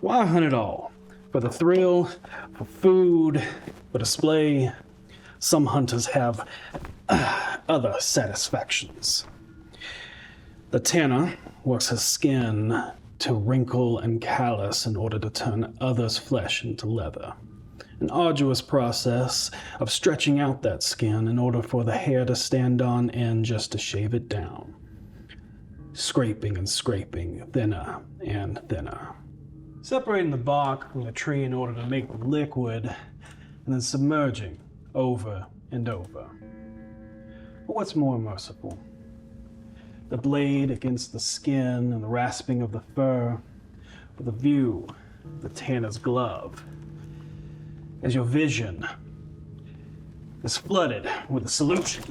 Why hunt at all? For the thrill, for food, for display. Some hunters have other satisfactions. The tanner works his skin to wrinkle and callus in order to turn others' flesh into leather. An arduous process of stretching out that skin in order for the hair to stand on end just to shave it down. Scraping and scraping, thinner and thinner. Separating the bark from the tree in order to make the liquid, and then submerging over and over. But what's more merciful? The blade against the skin and the rasping of the fur, with a view of the tanner's glove, as your vision is flooded with a solution,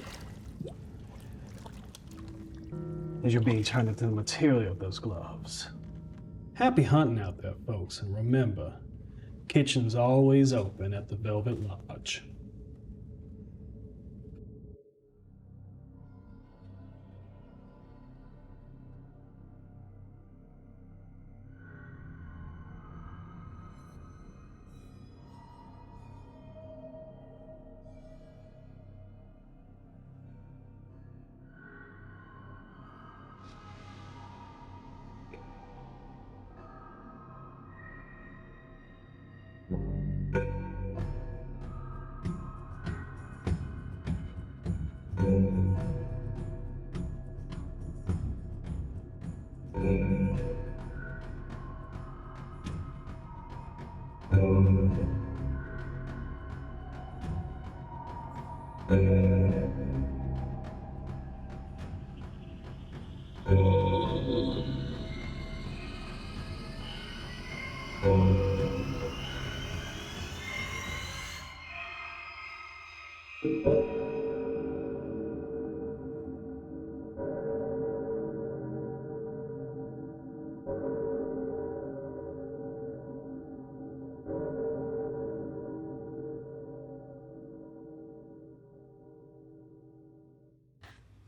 as you're being turned into the material of those gloves. Happy hunting out there, folks, and remember, kitchen's always open at the Velvet Lodge.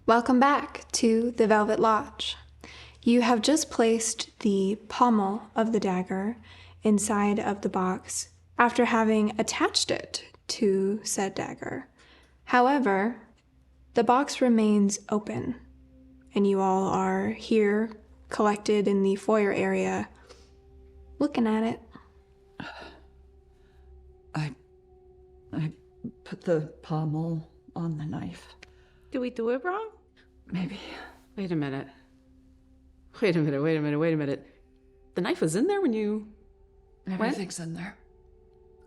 Welcome back to the Velvet Lodge. You have just placed the pommel of the dagger inside of the box after having attached it to said dagger. However, the box remains open, and you all are here collected in the foyer area looking at it. I put the pommel on the knife. Did we do it wrong? Maybe. Wait a minute. The knife was in there when you Everything's in there.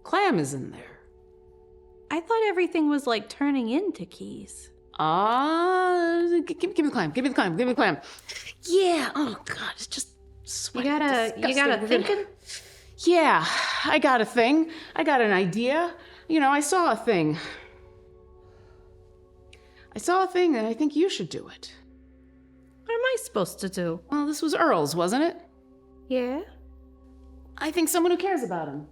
Clam is in there. I thought everything was like turning into keys. Give me the clam. Give me the clam. Yeah. Oh God, it's just sweaty. You got a thinking? Yeah, I got a thing. I got an idea. I saw a thing. And I think you should do it. What am I supposed to do? Well, this was Earl's, wasn't it? Yeah? I think someone who cares about him.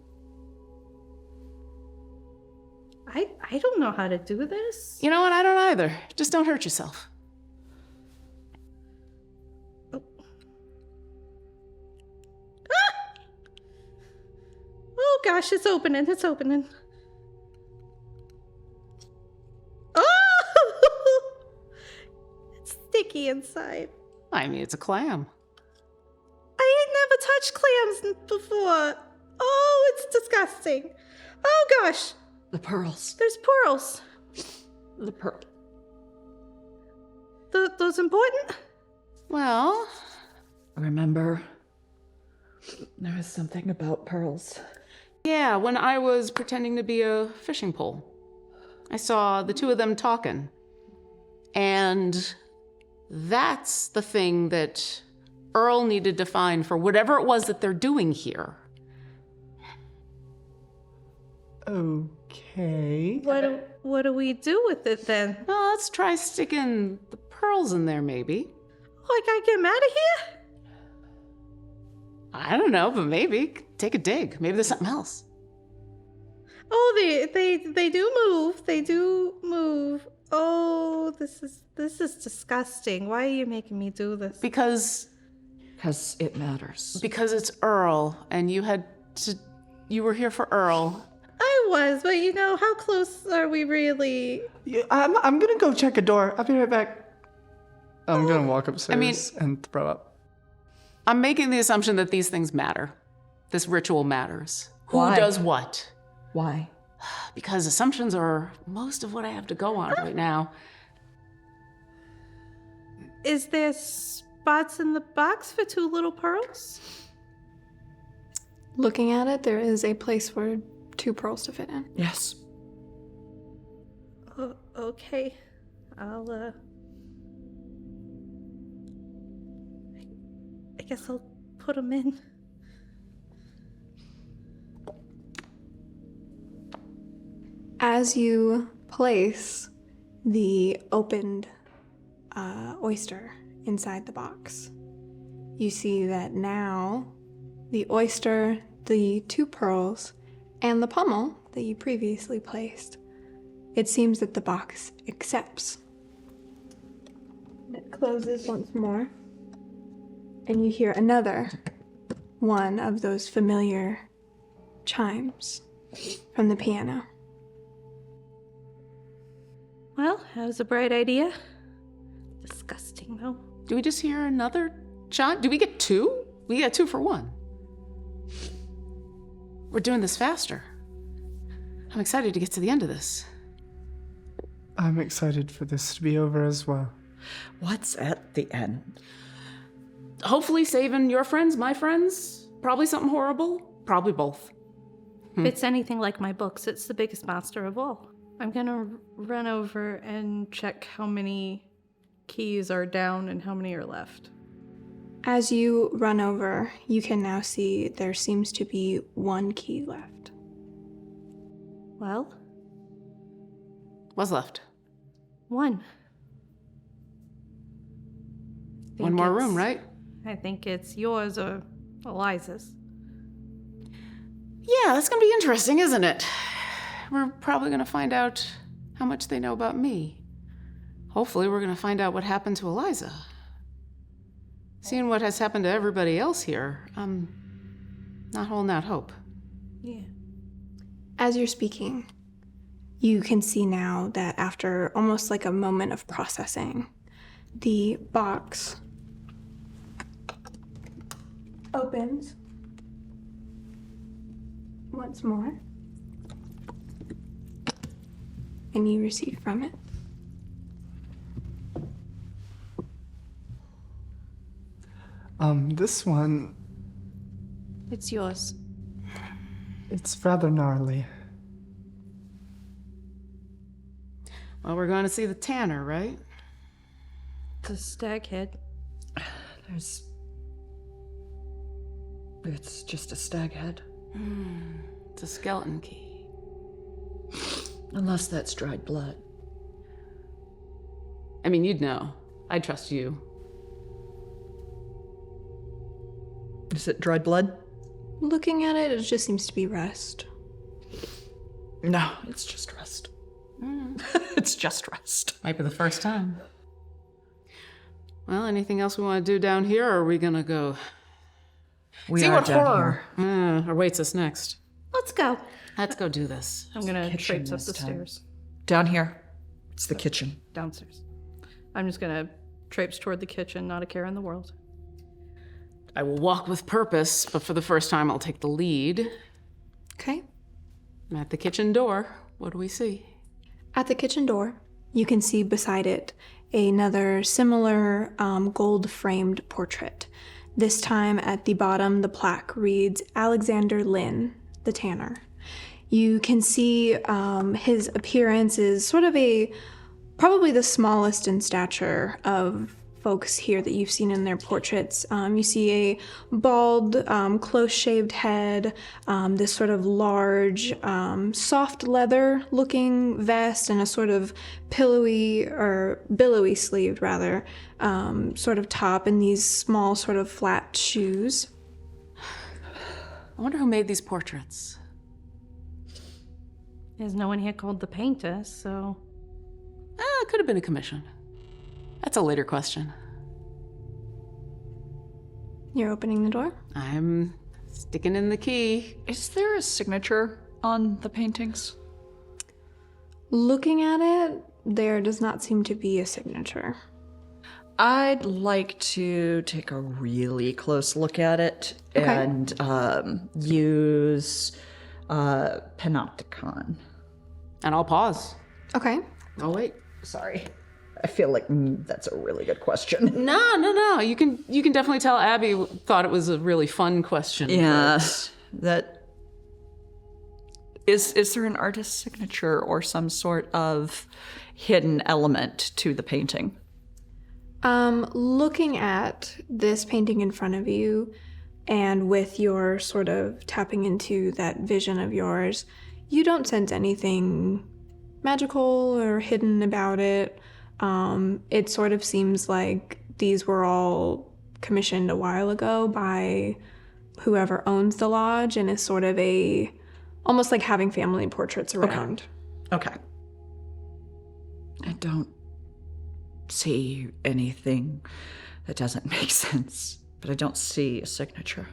I don't know how to do this. You know what? I don't either. Just don't hurt yourself. Oh. Ah! Oh gosh, it's opening. Oh! It's sticky inside. I mean, it's a clam. I ain't never touched clams before. Oh, it's disgusting. Oh gosh. The pearls. There's pearls. The pearl. Those important? Well, Remember, there was something about pearls. yeah, when I was pretending to be a fishing pole, I saw the two of them talking. And that's the thing that Earl needed to find for whatever it was that they're doing here. Okay. What do we do with it then? Well, let's try sticking the pearls in there, maybe. Oh, I gotta get them out of here? I don't know, but maybe. Take a dig. Maybe there's something else. Oh, they do move. They do move. Oh, this is disgusting. Why are you making me do this? Because Because it matters. Because it's Earl, and you were here for Earl. I was, but how close are we really? Yeah, I'm gonna go check a door. I'll be right back. I'm gonna walk upstairs and throw up. I'm making the assumption that these things matter. This ritual matters. Why? Who does what? Why? Because assumptions are most of what I have to go on right now. Is there spots in the box for 2 little pearls? Looking at it, there is a place for 2 pearls to fit in. Yes. Okay. I guess I'll put them in. As you place the opened oyster inside the box, you see that now the oyster, the 2 pearls, and the pommel that you previously placed, it seems that the box accepts. It closes once more, and you hear another one of those familiar chimes from the piano. Well, that was a bright idea. Disgusting, though. Do we just hear another chime? Do we get 2? We get 2 for 1. We're doing this faster. I'm excited to get to the end of this. I'm excited for this to be over as well. What's at the end? Hopefully saving your friends, my friends. Probably something horrible. Probably both. If it's anything like my books, it's the biggest monster of all. I'm gonna run over and check how many keys are down and how many are left. As you run over, you can now see there seems to be 1 key left. Well, What's left? 1. One more room, right? I think it's yours or Eliza's. Yeah, that's gonna be interesting, isn't it? We're probably gonna find out how much they know about me. Hopefully we're gonna find out what happened to Eliza. Seeing what has happened to everybody else here, I'm not holding out hope. Yeah. As you're speaking, you can see now that after almost like a moment of processing, the box opens once more, and you receive from it This one, It's yours. it's rather gnarly. Well, we're going to see the tanner, right? It's a stag head. It's just a stag head. It's a skeleton key. Unless that's dried blood. I mean, you'd know. I trust you. Is it dried blood? Looking at it, it just seems to be rust. No, it's just rust. It's just rust. Might be the first time. Well, anything else we want to do down here, or are we gonna go We see are what down horror here. awaits us next? Let's go. Let's go do this. I'm gonna Kitchen traipse up this the time. stairs. Down here. It's the kitchen. Downstairs. I'm just gonna traipse toward the kitchen, not a care in the world. I will walk with purpose, but for the first time, I'll take the lead. Okay? I'm at the kitchen door. What do we see? At the kitchen door, you can see beside it another similar gold-framed portrait. This time at the bottom, the plaque reads Alexander Lynn, the tanner. You can see his appearance is sort of probably the smallest in stature of folks here that you've seen in their portraits. You see a bald, close-shaved head, this sort of large, soft leather-looking vest, and a sort of billowy sleeved, rather, sort of top, and these small, sort of flat shoes. I wonder who made these portraits. There's no one here called the painter, so... It could have been a commission. That's a later question. You're opening the door? I'm sticking in the key. Is there a signature on the paintings? Looking at it, there does not seem to be a signature. I'd like to take a really close look at it and use Panopticon. And I'll pause. Okay. Oh, wait. Sorry. I feel like that's a really good question. No. You can definitely tell Abby thought it was a really fun question. Yeah. That... Is there an artist's signature or some sort of hidden element to the painting? Looking at this painting in front of you, and with your sort of tapping into that vision of yours, you don't sense anything magical or hidden about it. It sort of seems like these were all commissioned a while ago by whoever owns the lodge, and is sort of almost like having family portraits around. Okay. I don't see anything that doesn't make sense, but I don't see a signature.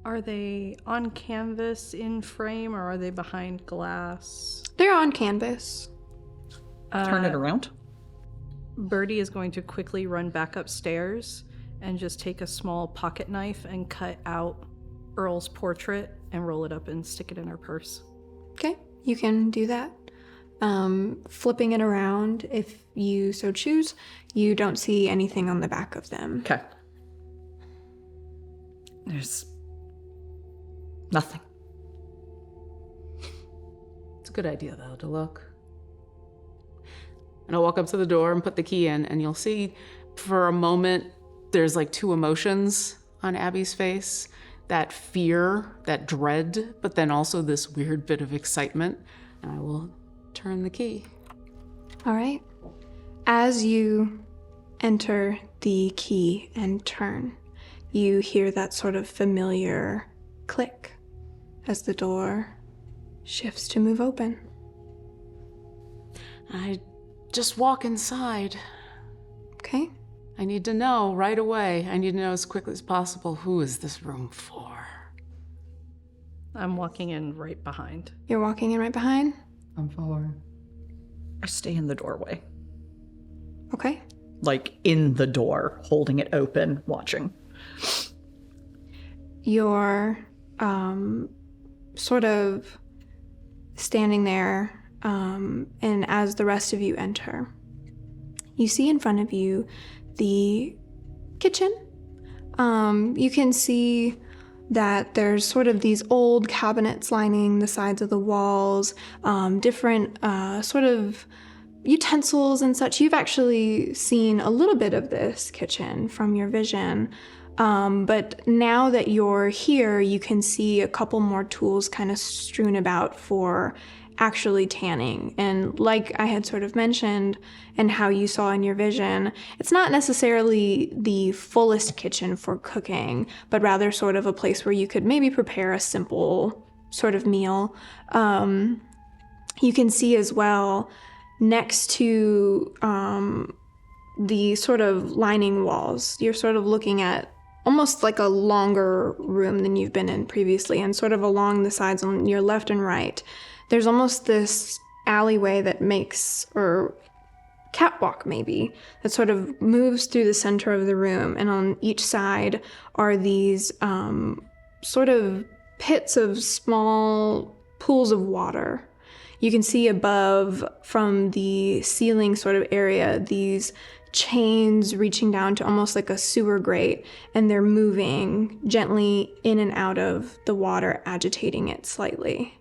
Are they on canvas in frame, or are they behind glass? They're on canvas. Turn it around. Birdie is going to quickly run back upstairs and just take a small pocket knife and cut out Earl's portrait and roll it up and stick it in her purse. Okay, you can do that. Flipping it around, if you so choose, you don't see anything on the back of them. Okay. There's nothing. It's a good idea, though, to look. And I'll walk up to the door and put the key in, and you'll see for a moment there's like two emotions on Abby's face. That fear, that dread, but then also this weird bit of excitement. And I will turn the key. All right. As you enter the key and turn, you hear that sort of familiar click as the door shifts to move open. I just walk inside. Okay. I need to know right away. I need to know as quickly as possible, who is this room for? I'm walking in right behind. You're walking in right behind? I'm following. I stay in the doorway. Okay. Like in the door, holding it open, watching. You're sort of standing there, and as the rest of you enter, you see in front of you the kitchen. You can see that there's sort of these old cabinets lining the sides of the walls, different sort of utensils and such. You've actually seen a little bit of this kitchen from your vision, but now that you're here, you can see a couple more tools kind of strewn about for actually tanning. And like I had sort of mentioned, and how you saw in your vision, it's not necessarily the fullest kitchen for cooking, but rather sort of a place where you could maybe prepare a simple sort of meal. You can see as well, next to the sort of lining walls, you're sort of looking at almost like a longer room than you've been in previously, and sort of along the sides on your left and right, there's almost this alleyway that makes, or catwalk maybe, that sort of moves through the center of the room, and on each side are these sort of pits of small pools of water. You can see above from the ceiling sort of area these chains reaching down to almost like a sewer grate, and they're moving gently in and out of the water, agitating it slightly.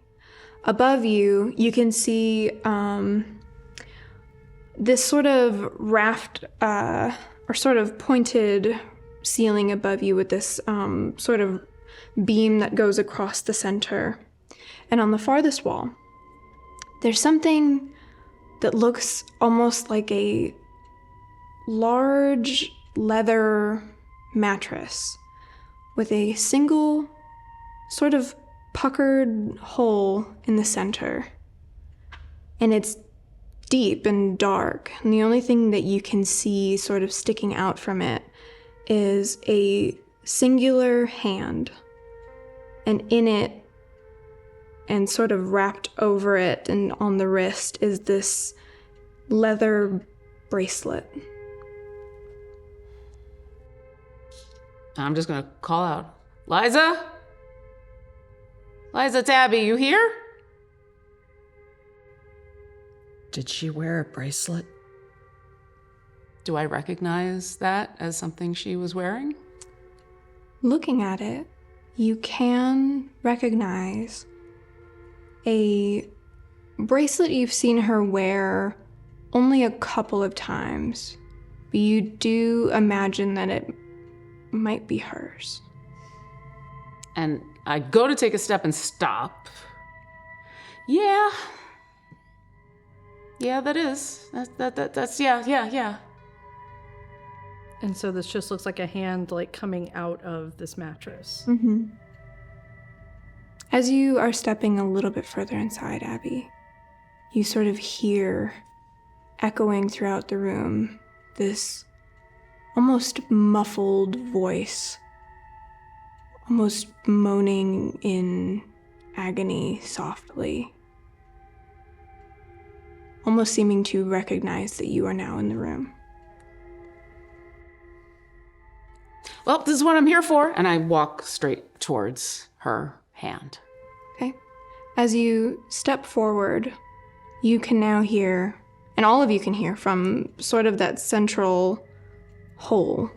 Above you, you can see this sort of raft or sort of pointed ceiling above you with this sort of beam that goes across the center. And on the farthest wall, there's something that looks almost like a large leather mattress with a single sort of puckered hole in the center. And it's deep and dark, and the only thing that you can see sort of sticking out from it is a singular hand, and in it, and sort of wrapped over it and on the wrist, is this leather bracelet. I'm just going to call out, Liza? Liza, it's Abby, you here? Did she wear a bracelet? Do I recognize that as something she was wearing? Looking at it, you can recognize a bracelet you've seen her wear only a couple of times, but you do imagine that it might be hers. And I go to take a step and stop. Yeah, that is. That's yeah. And so this just looks like a hand like coming out of this mattress. Mm-hmm. As you are stepping a little bit further inside, Abby, you sort of hear echoing throughout the room this almost muffled voice, almost moaning in agony softly, almost seeming to recognize that you are now in the room. Well, this is what I'm here for. And I walk straight towards her hand. Okay. As you step forward, you can now hear, and all of you can hear from sort of that central hole.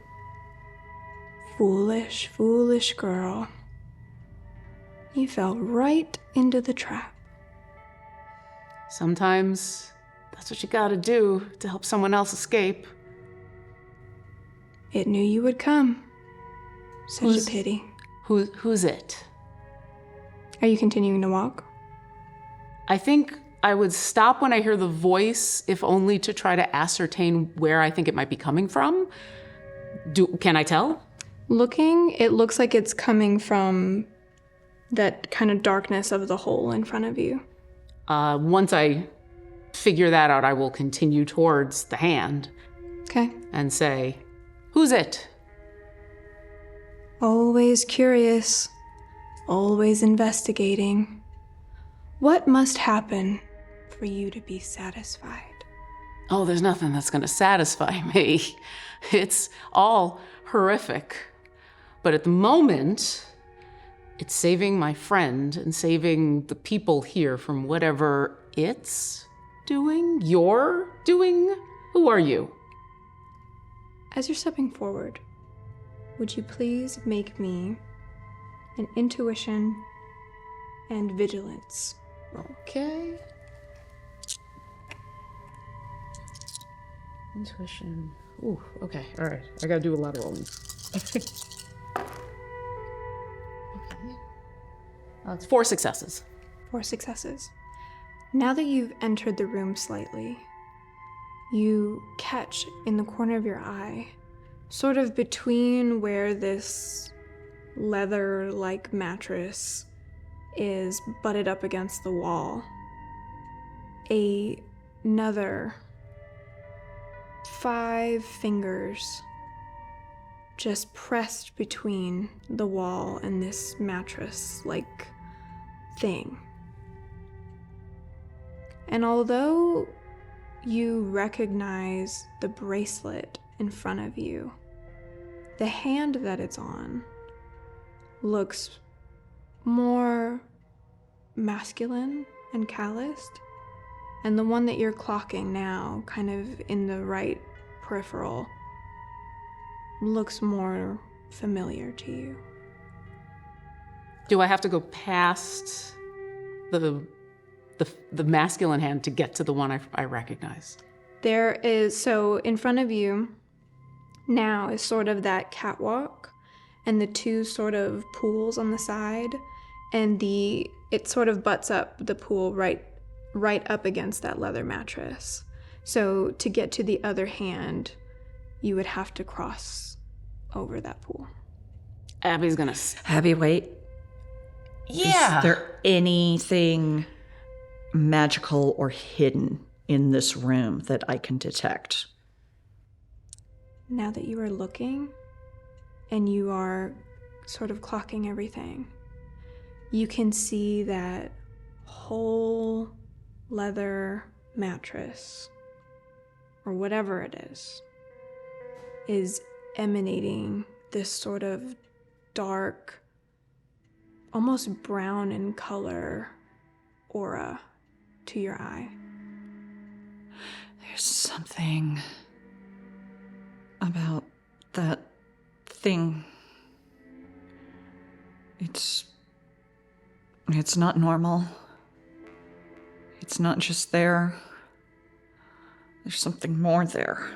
Foolish, foolish girl. You fell right into the trap. Sometimes that's what you gotta do to help someone else escape. It knew you would come. Such a pity. Who's it? Are you continuing to walk? I think I would stop when I hear the voice, if only to try to ascertain where I think it might be coming from. Can I tell? Looking, it looks like it's coming from that kind of darkness of the hole in front of you. Once I figure that out, I will continue towards the hand. Okay. And say, who's it? Always curious, always investigating. What must happen for you to be satisfied? Oh, there's nothing that's going to satisfy me. It's all horrific. But at the moment, it's saving my friend and saving the people here from whatever it's doing, you're doing. Who are you? As you're stepping forward, would you please make me an intuition and vigilance roll? Okay. Intuition. Ooh, okay. All right. I gotta do a lot of rolling. Okay. It's 4 successes. 4 successes. Now that you've entered the room slightly, you catch in the corner of your eye, sort of between where this leather-like mattress is butted up against the wall, another 5 fingers just pressed between the wall and this mattress-like thing. And although you recognize the bracelet in front of you, the hand that it's on looks more masculine and calloused, and the one that you're clocking now, kind of in the right peripheral, looks more familiar to you. Do I have to go past the masculine hand to get to the one I recognize? There is, so in front of you now is sort of that catwalk and the 2 sort of pools on the side, and it sort of butts up the pool right up against that leather mattress. So to get to the other hand, you would have to cross over that pool. Abby's gonna... Abby, wait. Yeah! Is there anything magical or hidden in this room that I can detect? Now that you are looking, and you are sort of clocking everything, you can see that whole leather mattress, or whatever it is emanating this sort of dark, almost brown in color aura to your eye. There's something about that thing. It's not normal. It's not just there. There's something more there.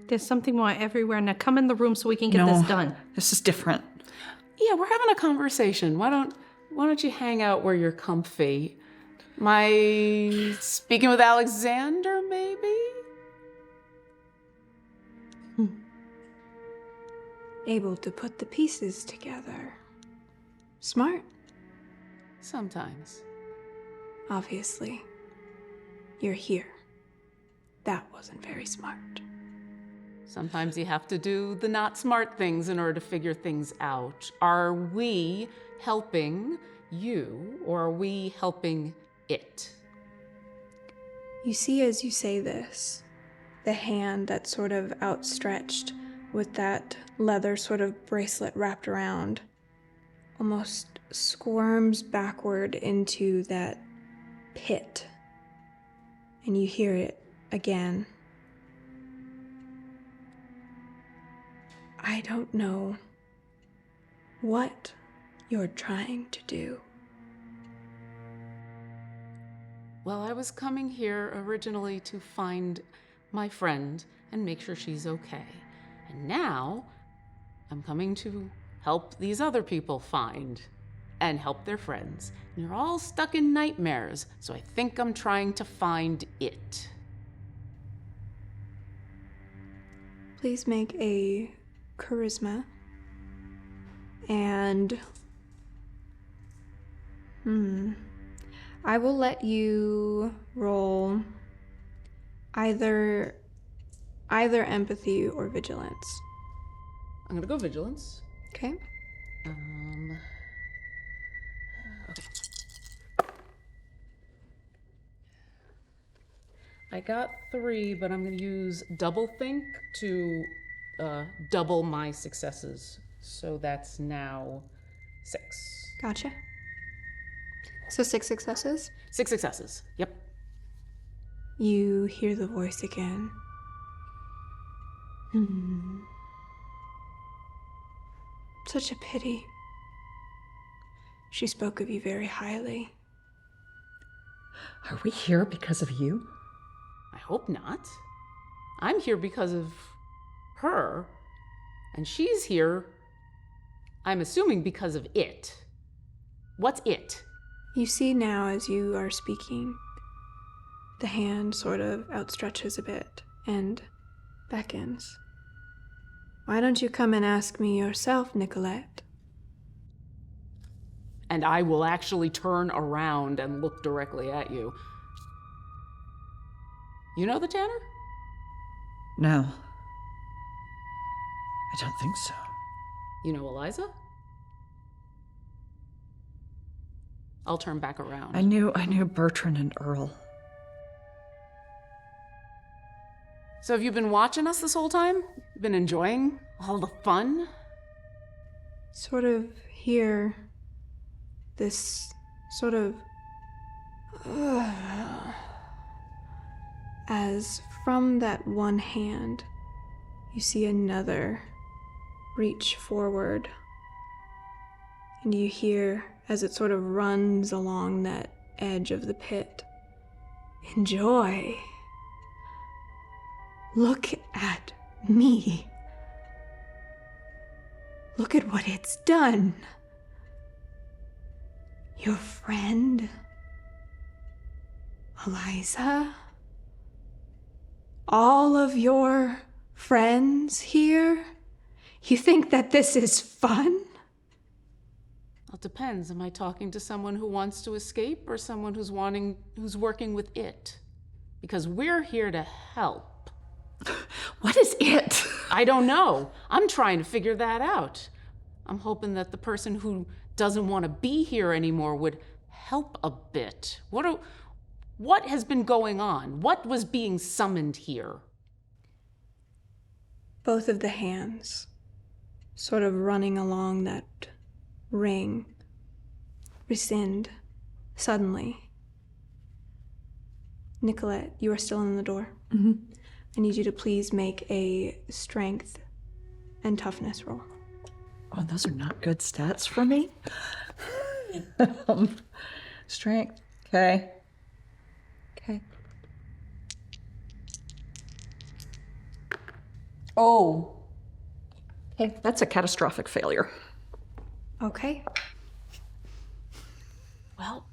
There's something more everywhere. Now come in the room so we can get this done. This is different. Yeah, we're having a conversation. Why don't you hang out where you're comfy? Am I speaking with Alexander, maybe? Able to put the pieces together. Smart, Sometimes. obviously. You're here. That wasn't very smart. Sometimes you have to do the not smart things in order to figure things out. Are we helping you, or are we helping it? You see as you say this, the hand that's sort of outstretched with that leather sort of bracelet wrapped around almost squirms backward into that pit. And you hear it again. I don't know what you're trying to do. Well, I was coming here originally to find my friend and make sure she's okay. And now I'm coming to help these other people find and help their friends. And you're all stuck in nightmares, so I think I'm trying to find it. Please make a charisma. And I will let you roll either empathy or vigilance. I'm gonna go vigilance. Okay? Okay. I got 3, but I'm gonna use double think to double my successes. So that's now 6. Gotcha. So 6 successes. 6 successes. Yep. You hear the voice again. Such a pity. She spoke of you very highly. Are we here because of you? I hope not. I'm here because of her, and she's here, I'm assuming, because of it. What's it? You see now as you are speaking, the hand sort of outstretches a bit and beckons. Why don't you come and ask me yourself, Nicolette? And I will actually turn around and look directly at you. You know the Tanner? No. I don't think so. You know Eliza? I'll turn back around. I knew Bertrand and Earl. So have you been watching us this whole time? You've been enjoying all the fun? Sort of hear this sort of as from that one hand you see another reach forward, and you hear as it sort of runs along that edge of the pit, enjoy. Look at me. Look at what it's done. Your friend, Eliza, all of your friends here, you think that this is fun? Well, it depends. Am I talking to someone who wants to escape or someone who's working with it? Because we're here to help. What is it? I don't know. I'm trying to figure that out. I'm hoping that the person who doesn't want to be here anymore would help a bit. What has been going on? What was being summoned here? Both of the hands sort of running along that ring rescind suddenly. Nicolette, you are still in the door. Mm-hmm. I need you to please make a strength and toughness roll. Oh, those are not good stats for me. Strength. Okay. Oh. Okay, that's a catastrophic failure. Okay. Well,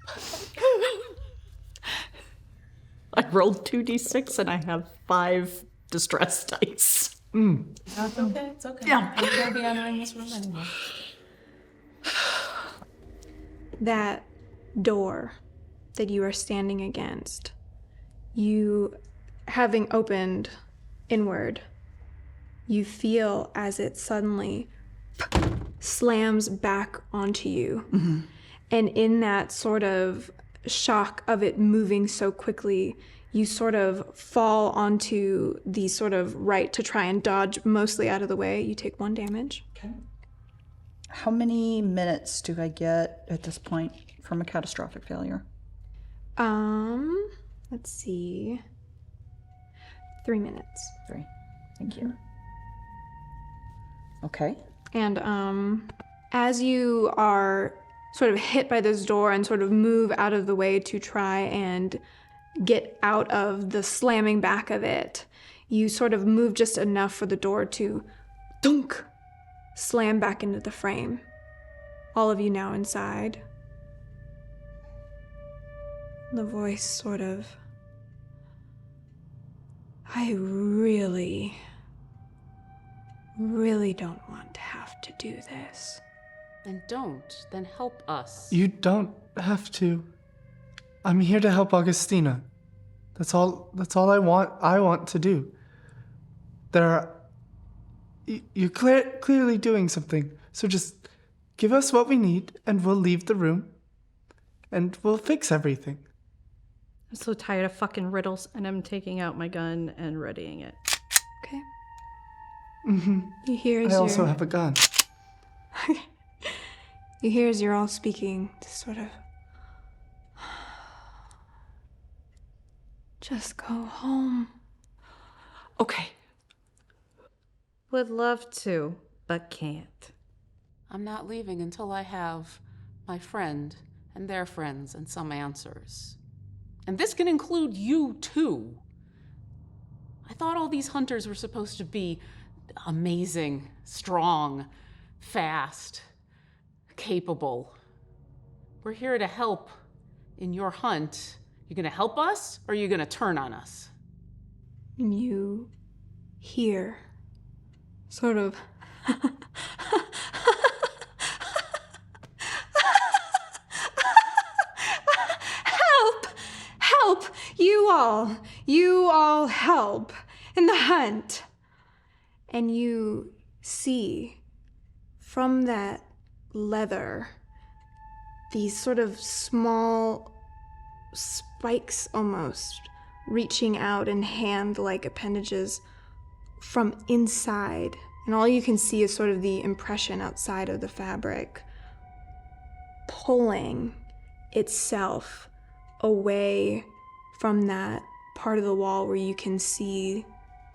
I rolled 2d6 and I have 5 distress dice. that's okay. It's okay. Yeah. I'm going to be entering this room anyway. That door that you are standing against, you, having opened inward, you feel as it suddenly slams back onto you. Mm-hmm. And in that sort of shock of it moving so quickly, you sort of fall onto the sort of right to try and dodge mostly out of the way. You take 1 damage. Okay. How many minutes do I get at this point from a catastrophic failure? Let's see. 3 minutes. 3. Thank you. Okay. And as you are sort of hit by this door and sort of move out of the way to try and get out of the slamming back of it, you sort of move just enough for the door to dunk, slam back into the frame. All of you now inside. The voice sort of, I really don't want to have to do this. Then don't. Then help us. You don't have to. I'm here to help Augustina. That's all I want to do. You're clearly doing something. So just give us what we need and we'll leave the room and we'll fix everything. I'm so tired of fucking riddles, and I'm taking out my gun and readying it. Okay. Mm-hmm. You hear as I also have a gun. You hear as you're all speaking, this sort of, just go home. Okay. Would love to, but can't. I'm not leaving until I have my friend and their friends and some answers. And this can include you, too. I thought all these hunters were supposed to be amazing, strong, fast, capable. We're here to help in your hunt. You gonna help us, or are you gonna turn on us? And you hear sort of help, you all help in the hunt. And you see from that leather these sort of small spikes almost reaching out in hand-like appendages from inside. And all you can see is sort of the impression outside of the fabric pulling itself away from that part of the wall where you can see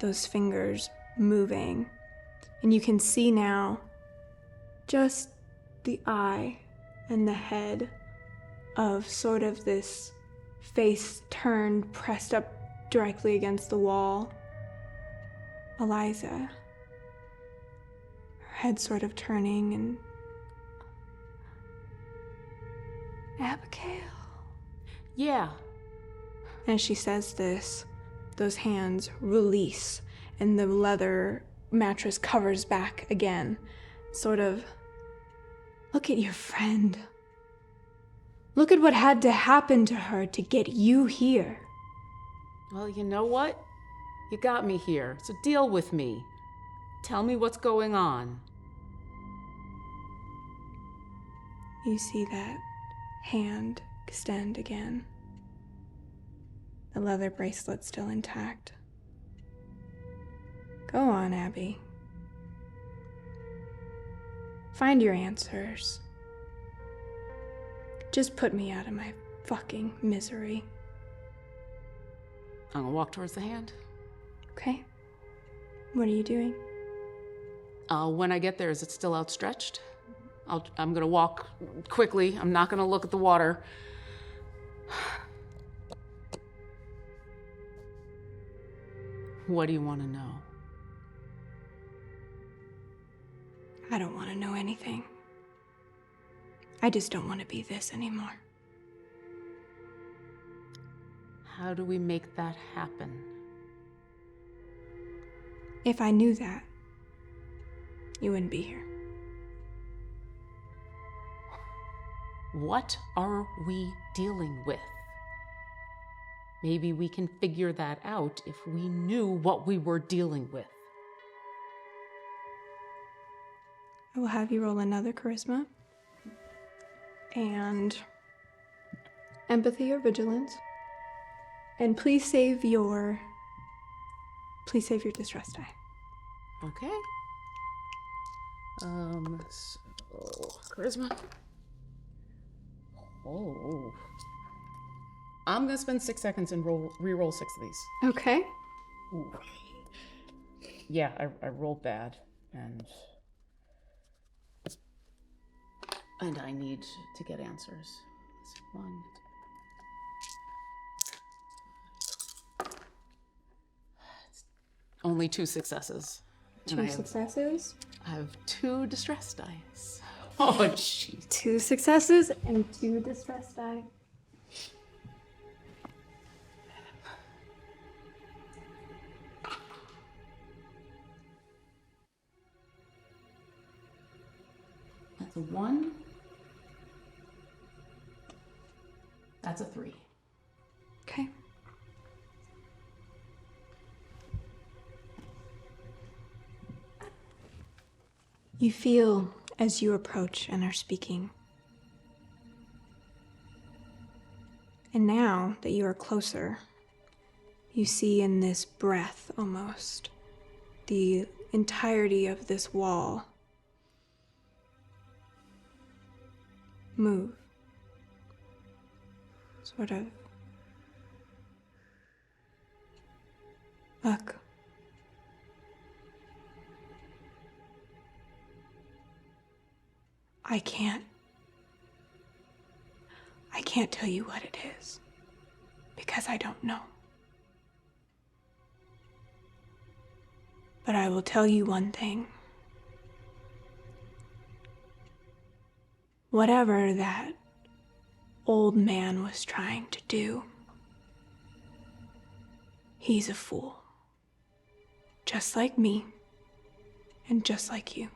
those fingers moving. And you can see now just the eye and the head of sort of this face turned, pressed up directly against the wall. Eliza. Her head sort of turning, and Abigail. Yeah. As she says this, those hands release and the leather mattress covers back again. Sort of, look at your friend. Look at what had to happen to her to get you here. Well, you know what? You got me here, so deal with me. Tell me what's going on. You see that hand extend again. The leather bracelet still intact. Go on, Abby. Find your answers. Just put me out of my fucking misery. I'm gonna walk towards the hand. Okay? What are you doing? When I get there, is it still outstretched? I'm gonna walk quickly. I'm not gonna look at the water. What do you want to know? I don't want to know anything. I just don't want to be this anymore. How do we make that happen? If I knew that, you wouldn't be here. What are we dealing with? Maybe we can figure that out if we knew what we were dealing with. I will have you roll another charisma and empathy or vigilance. And please save your distress die. Okay. So charisma. Oh. I'm gonna spend 6 seconds and re-roll 6 of these. Okay. Ooh. Yeah, I rolled bad, and I need to get answers. It's 1. It's only 2 successes. And 2 successes. I have 2 distress dice. Oh, jeez. 2 successes and 2 distress die. That's a 1. That's a 3. Okay. You feel as you approach and are speaking. And now that you are closer, you see in this breath almost the entirety of this wall move. Sort of. Look. I can't tell you what it is, because I don't know. But I will tell you one thing. Whatever that old man was trying to do, he's a fool. Just like me, and just like you.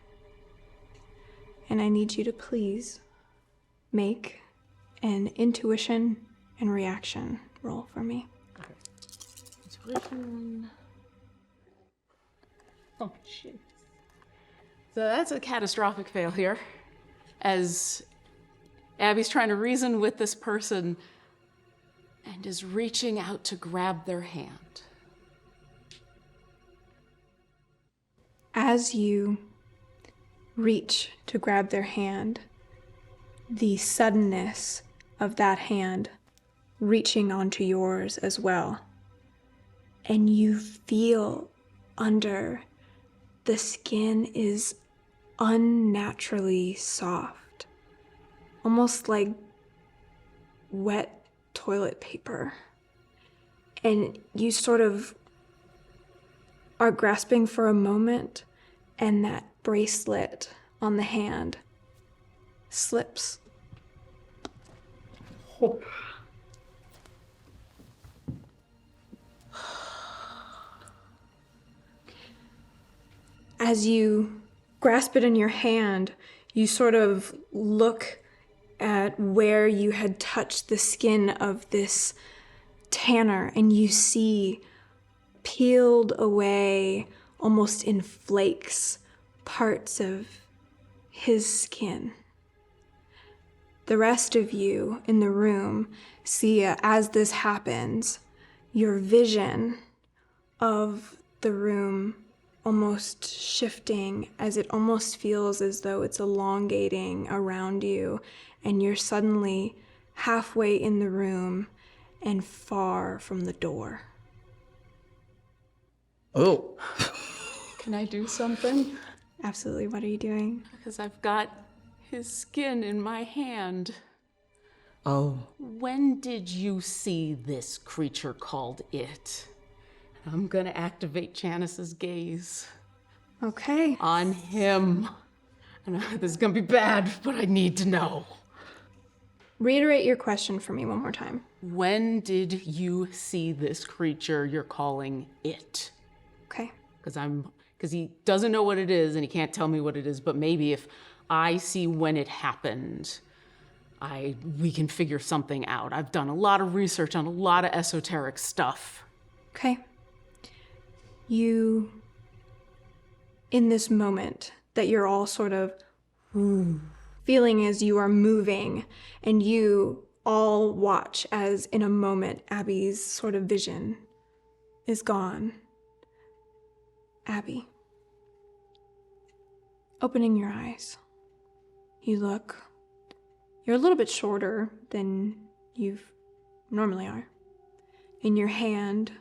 And I need you to please make an intuition and reaction roll for me. Okay. Intuition. Oh, shit. So that's a catastrophic failure. As Abby's trying to reason with this person and is reaching out to grab their hand. As you reach to grab their hand, the suddenness of that hand reaching onto yours as well, and you feel under the skin is unnaturally soft, almost like wet toilet paper, and you sort of are grasping for a moment, and that bracelet on the hand slips. Oh. As you grasp it in your hand, you sort of look at where you had touched the skin of this tanner, and you see peeled away, almost in flakes, parts of his skin. The rest of you in the room see, as this happens, your vision of the room almost shifting, as it almost feels as though it's elongating around you, and you're suddenly halfway in the room and far from the door. Oh. Can I do something? Absolutely. What are you doing? Because I've got his skin in my hand. Oh. When did you see this creature called it? I'm gonna activate Janice's gaze Okay. on him. I know this is gonna be bad, but I need to know. Reiterate your question for me one more time. When did you see this creature you're calling it? Okay. Because he doesn't know what it is and he can't tell me what it is, but maybe if I see when it happened, we can figure something out. I've done a lot of research on a lot of esoteric stuff. Okay. You, in this moment that you're all sort of feeling as you are moving, and you all watch as in a moment Abby's sort of vision is gone. Abby, opening your eyes, you look. You're a little bit shorter than you normally are. In your hand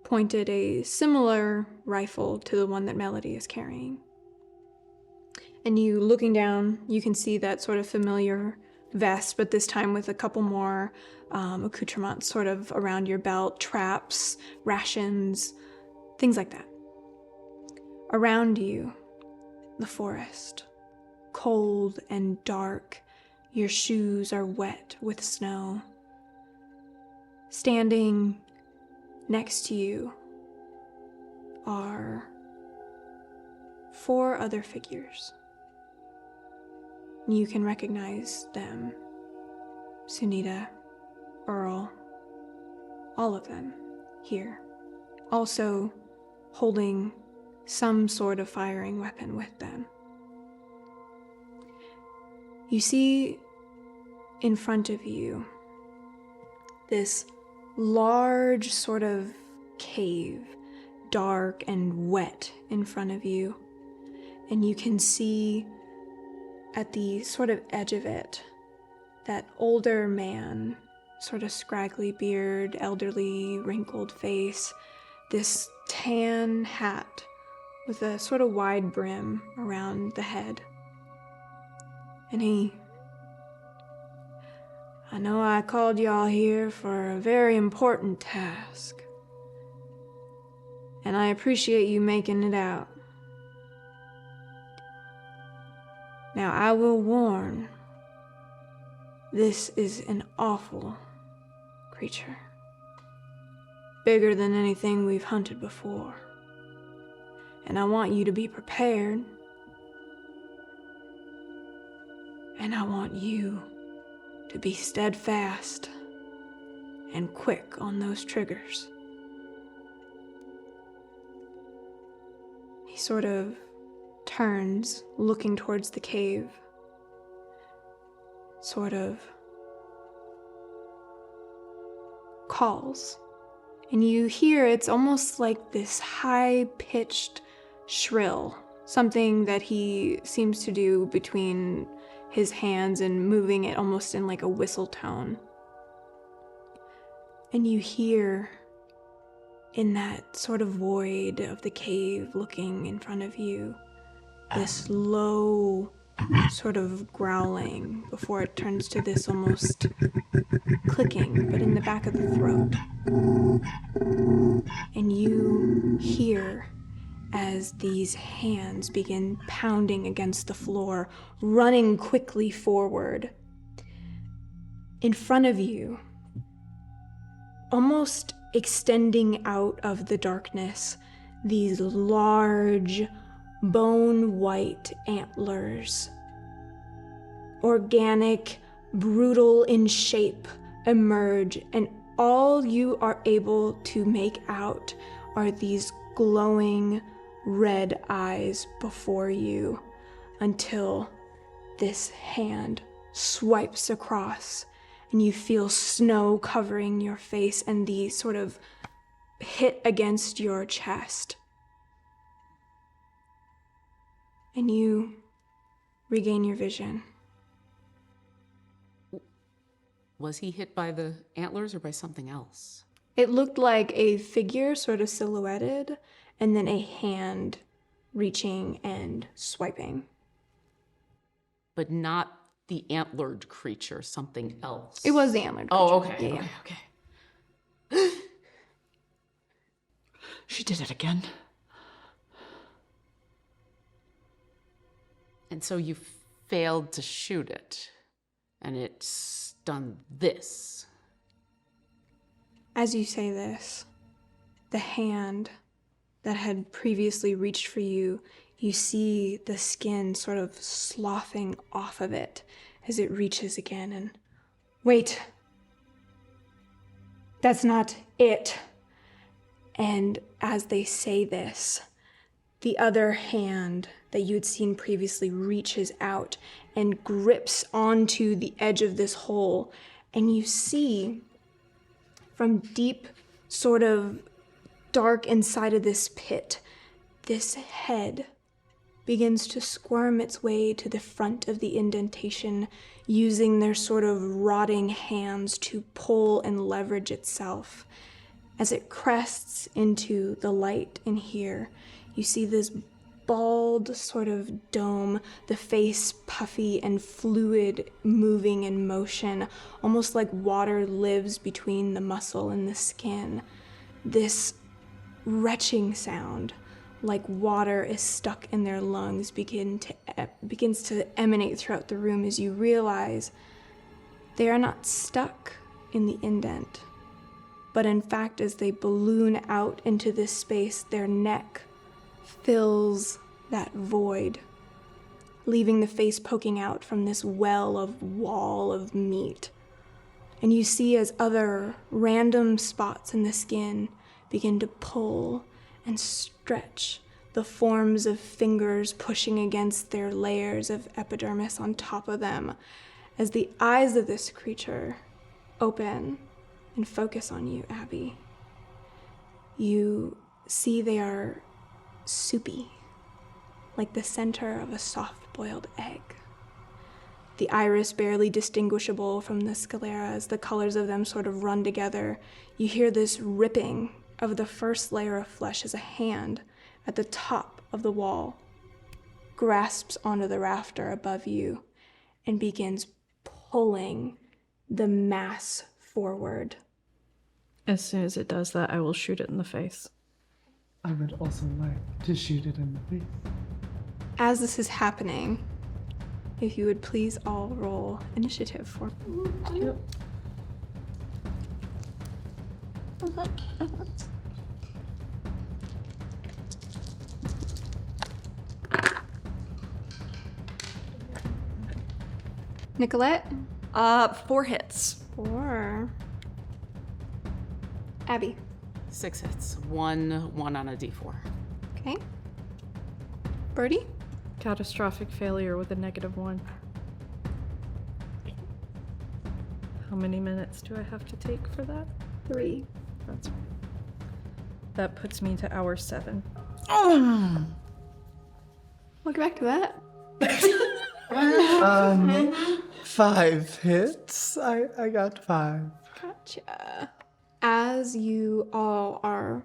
pointed a similar rifle to the one that Melody is carrying. And you, looking down, you can see that sort of familiar vest, but this time with a couple more accoutrements sort of around your belt, traps, rations, things like that. Around you, the forest, cold and dark. Your shoes are wet with snow. Standing next to you are 4 other figures. You can recognize them. Sunita, Earl, all of them here. Also holding some sort of firing weapon with them. You see in front of you this large sort of cave, dark and wet in front of you. And you can see at the sort of edge of it that older man, sort of scraggly beard, elderly, wrinkled face, this tan hat with a sort of wide brim around the head. And I know I called y'all here for a very important task, and I appreciate you making it out. Now, I will warn, this is an awful creature. Bigger than anything we've hunted before. And I want you to be prepared. And I want you to be steadfast and quick on those triggers. He sort of turns, looking towards the cave, sort of calls. And you hear it's almost like this high-pitched shrill, something that he seems to do between his hands and moving it almost in like a whistle tone. And you hear in that sort of void of the cave looking in front of you, this low sort of growling before it turns to this almost clicking, but in the back of the throat. And you hear as these hands begin pounding against the floor, running quickly forward. In front of you, almost extending out of the darkness, these large, bone-white antlers, organic, brutal in shape, emerge, and all you are able to make out are these glowing red eyes before you until this hand swipes across and you feel snow covering your face and the sort of hit against your chest. And you regain your vision. Was he hit by the antlers or by something else? It looked like a figure sort of silhouetted, and then a hand reaching and swiping. But not the antlered creature, something else. It was the antlered creature. Oh, okay. Yeah, Okay, yeah. okay. She did it again. And so you failed to shoot it, and it's done this. As you say this, the hand that had previously reached for you, you see the skin sort of sloughing off of it as it reaches again and, wait, that's not it. And as they say this, the other hand that you had seen previously reaches out and grips onto the edge of this hole, and you see from deep, sort of dark inside of this pit, this head begins to squirm its way to the front of the indentation, using their sort of rotting hands to pull and leverage itself. As it crests into the light in here, you see this bald sort of dome, the face puffy and fluid, moving in motion, almost like water lives between the muscle and the skin. This retching sound, like water is stuck in their lungs, begins to emanate throughout the room as you realize they are not stuck in the indent, but in fact, as they balloon out into this space, their neck fills that void, leaving the face poking out from this wall of meat. And you see as other random spots in the skin begin to pull and stretch, the forms of fingers pushing against their layers of epidermis on top of them, as the eyes of this creature open and focus on you, Abby. You see they are soupy, like the center of a soft-boiled egg. The iris barely distinguishable from the sclera as the colors of them sort of run together. You hear this ripping of the first layer of flesh as a hand at the top of the wall grasps onto the rafter above you and begins pulling the mass forward. As soon as it does that, I will shoot it in the face. I would also like to shoot it in the face. As this is happening, if you would please all roll initiative for me. Yep. Nicolette? 4 hits. 4. Abby. 6 hits. One on a d4. Okay. Birdie? Catastrophic failure with a -1. How many minutes do I have to take for that? 3. That's right. That puts me to hour 7. We'll get back to that. 5 hits. I got 5. Gotcha. As you all are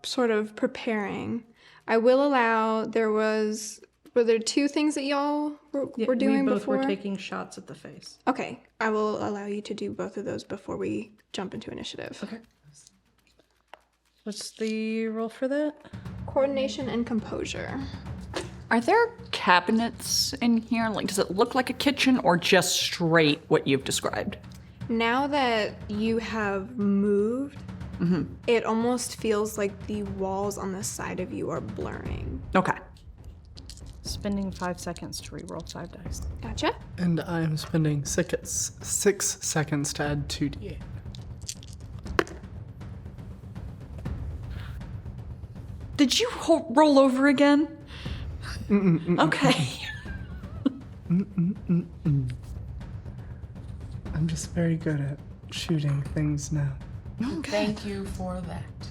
sort of preparing, I will allow, were there 2 things that y'all were doing we both before? were taking shots at the face. Okay, I will allow you to do both of those before we jump into initiative. Okay. What's the roll for that? Coordination and composure. Are there cabinets in here? Like, does it look like a kitchen or just straight what you've described? Now that you have moved, it almost feels like the walls on the side of you are blurring. Okay. Spending 5 seconds to reroll 5 dice. Gotcha. And I am spending 6 seconds to add 2d8. Did you roll over again? Okay. I'm just very good at shooting things now. Thank you for that.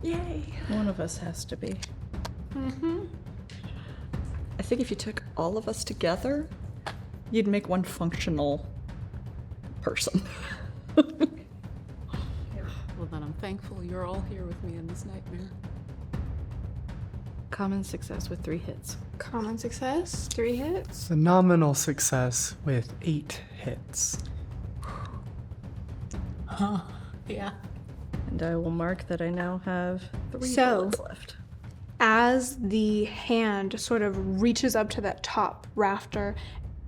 Yay. One of us has to be. I think if you took all of us together, you'd make one functional person. Well, then I'm thankful you're all here with me in this nightmare. Common success with 3 hits. Common success, 3 hits. Phenomenal success with 8 hits. Yeah. And I will mark that I now have 3 So- bullets left. As the hand sort of reaches up to that top rafter,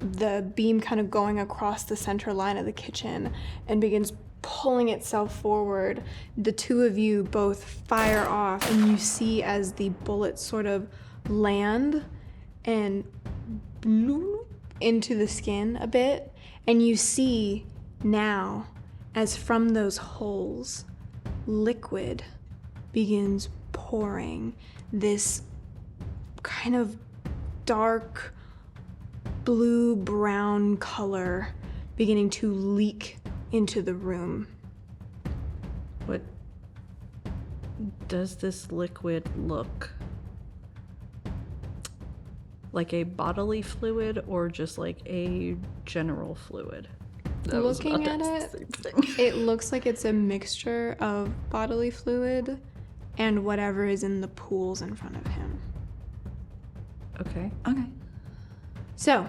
the beam kind of going across the center line of the kitchen and begins pulling itself forward, the two of you both fire off, and you see as the bullets sort of land and bloop into the skin a bit, and you see now as from those holes, liquid begins pouring, this kind of dark blue-brown color beginning to leak into the room. What does this liquid look like? A bodily fluid or just like a general fluid? Looking at it, it looks like it's a mixture of bodily fluid and whatever is in the pools in front of him. Okay. Okay. So,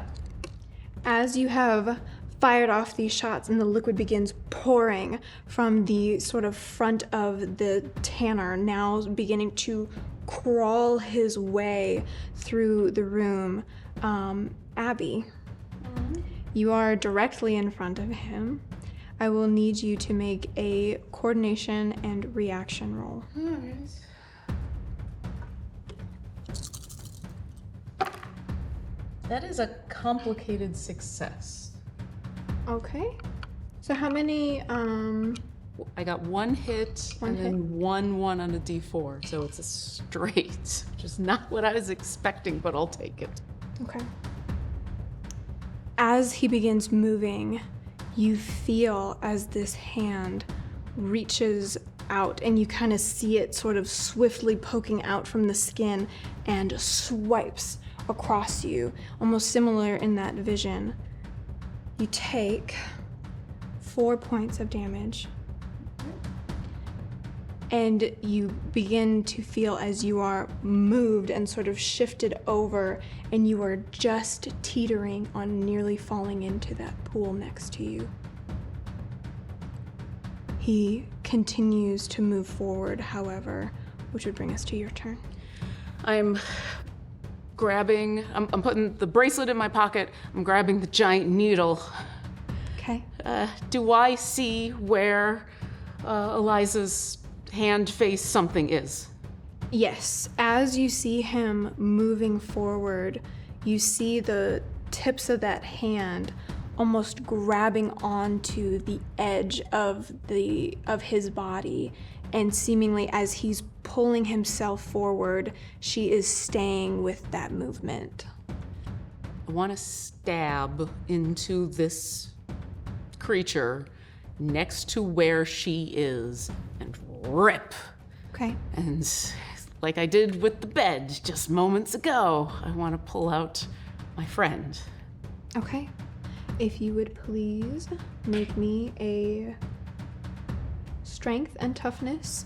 as you have fired off these shots and the liquid begins pouring from the sort of front of the tanner, now beginning to crawl his way through the room, Abby, you are directly in front of him. I will need you to make a coordination and reaction roll. That is a complicated success. Okay. So how many, I got 1 hit and then 1 on a d4, so it's a straight. Which is not what I was expecting, but I'll take it. Okay. As he begins moving, you feel as this hand reaches out and you kind of see it sort of swiftly poking out from the skin and swipes across you, almost similar in that vision. You take 4 points of damage. And you begin to feel as you are moved and sort of shifted over, and you are just teetering on nearly falling into that pool next to you. He continues to move forward, however, which would bring us to your turn. I'm putting the bracelet in my pocket. I'm grabbing the giant needle. Okay. Do I see where Eliza's hand face something is? Yes, as you see him moving forward, you see the tips of that hand almost grabbing onto the edge of his body, and seemingly as he's pulling himself forward, she is staying with that movement. I want to stab into this creature next to where she is and rip. Okay. And like I did with the bed just moments ago, I want to pull out my friend. Okay. If you would please make me a strength and toughness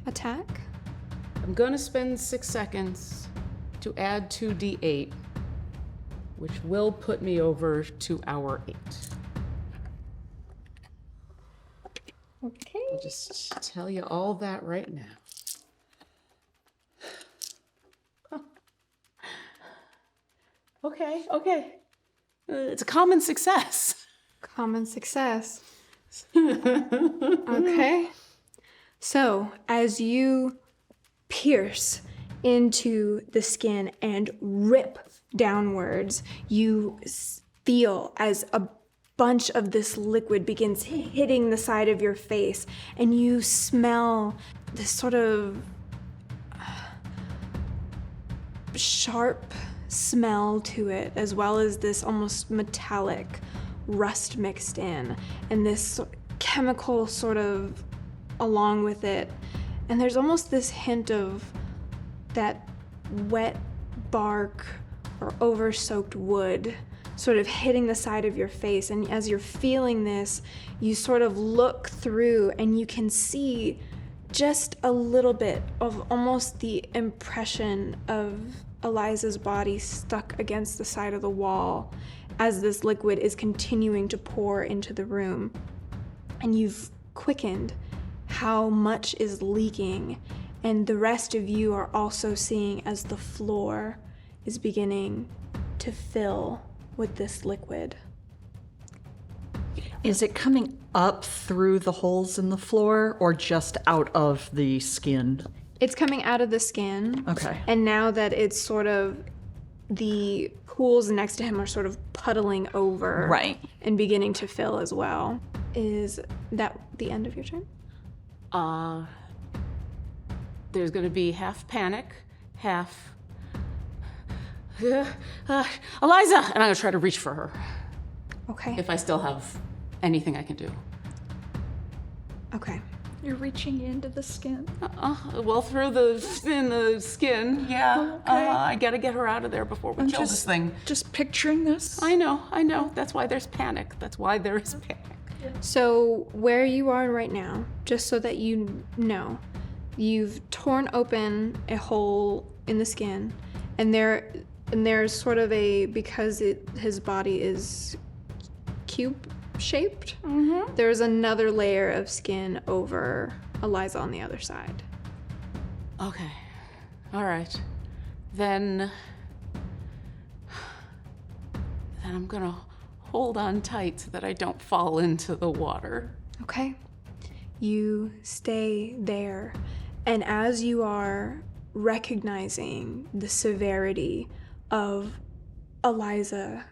attack. I'm going to spend 6 seconds to add 2d8, which will put me over to our 8. Okay. I'll just tell you all that right now. Okay. It's a common success. Common success. Okay. So, as you pierce into the skin and rip downwards, you feel as a bunch of this liquid begins hitting the side of your face, and you smell this sort of sharp smell to it, as well as this almost metallic rust mixed in, and this chemical sort of along with it. And there's almost this hint of that wet bark or over-soaked wood sort of hitting the side of your face. And as you're feeling this, you sort of look through and you can see just a little bit of almost the impression of Eliza's body stuck against the side of the wall as this liquid is continuing to pour into the room. And you've quickened how much is leaking, and the rest of you are also seeing as the floor is beginning to fill with this liquid. Is it coming up through the holes in the floor or just out of the skin? It's coming out of the skin. Okay. And now that it's sort of, the pools next to him are sort of puddling over. Right. And beginning to fill as well. Is that the end of your turn? There's gonna be half panic, half... Eliza! And I'm gonna try to reach for her, Okay. if I still have anything I can do. Okay. You're reaching into the skin? Well, through the skin, yeah. Okay. I gotta get her out of there before we kill this thing. Just picturing this. I know. That's why there's panic. That's why there is panic. So where you are right now, just so that you know, you've torn open a hole in the skin, and there's sort of a, because his body is cube shaped, there's another layer of skin over Eliza on the other side. Okay. All right. Then I'm gonna hold on tight so that I don't fall into the water. Okay. You stay there, and as you are recognizing the severity of Eliza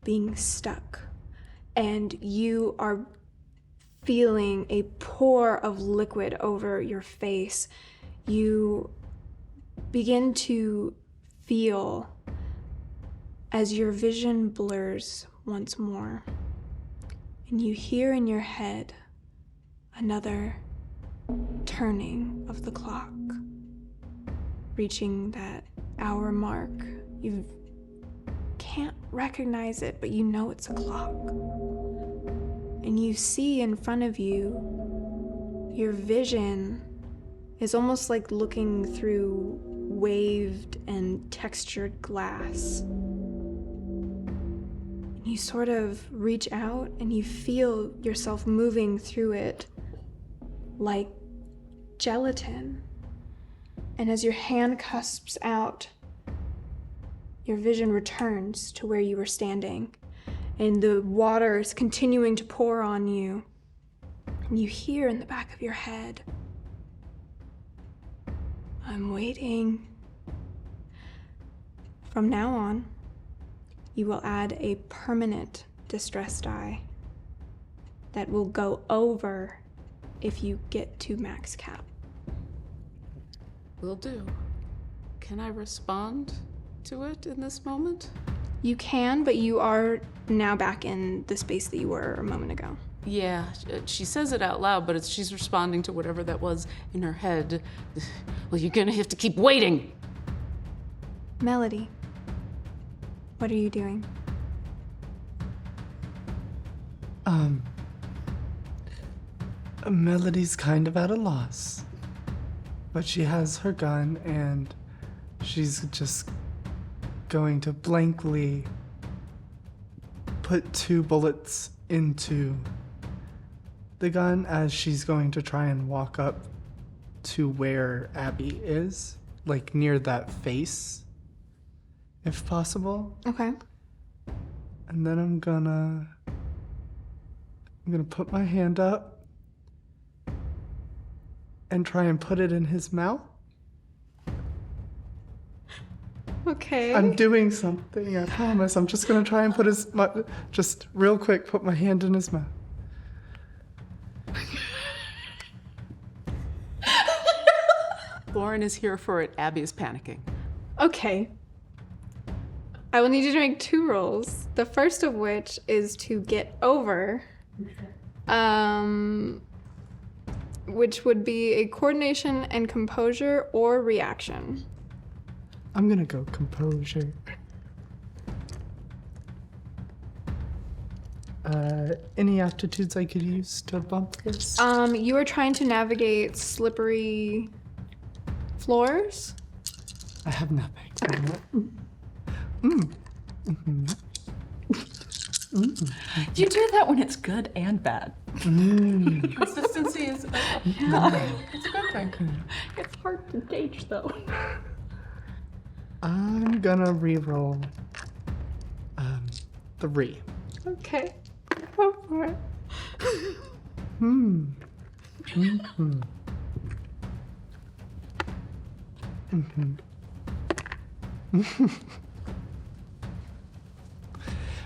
being stuck, and you are feeling a pour of liquid over your face, you begin to feel as your vision blurs once more, and you hear in your head another turning of the clock, reaching that hour mark. You can't recognize it, but you know it's a clock. And you see in front of you, your vision is almost like looking through waved and textured glass. You sort of reach out and you feel yourself moving through it like gelatin. And as your hand cusps out, your vision returns to where you were standing, and the water is continuing to pour on you. And you hear in the back of your head, "I'm waiting." From now on, you will add a permanent distress die that will go over if you get to max cap. Will do. Can I respond to it in this moment? You can, but you are now back in the space that you were a moment ago. Yeah, she says it out loud, but she's responding to whatever that was in her head. Well, you're gonna have to keep waiting. Melody, what are you doing? Melody's kind of at a loss. But she has her gun, and she's just going to blankly put 2 bullets into the gun as she's going to try and walk up to where Abby is, like near that face, if possible. Okay. And then I'm gonna put my hand up and try and put it in his mouth. Okay. I'm doing something, I promise. I'm just gonna try and put just real quick, put my hand in his mouth. Lauren is here for it. Abby is panicking. Okay. I will need you to make 2 rolls. The first of which is to get over. Which would be a coordination and composure or reaction. I'm gonna go composure. Any aptitudes I could use to bump this? You are trying to navigate slippery floors. I have nothing. You do that when it's good and bad. Consistency is it's a good thing. It's hard to gauge, though. I'm gonna reroll 3. Okay. Go for it.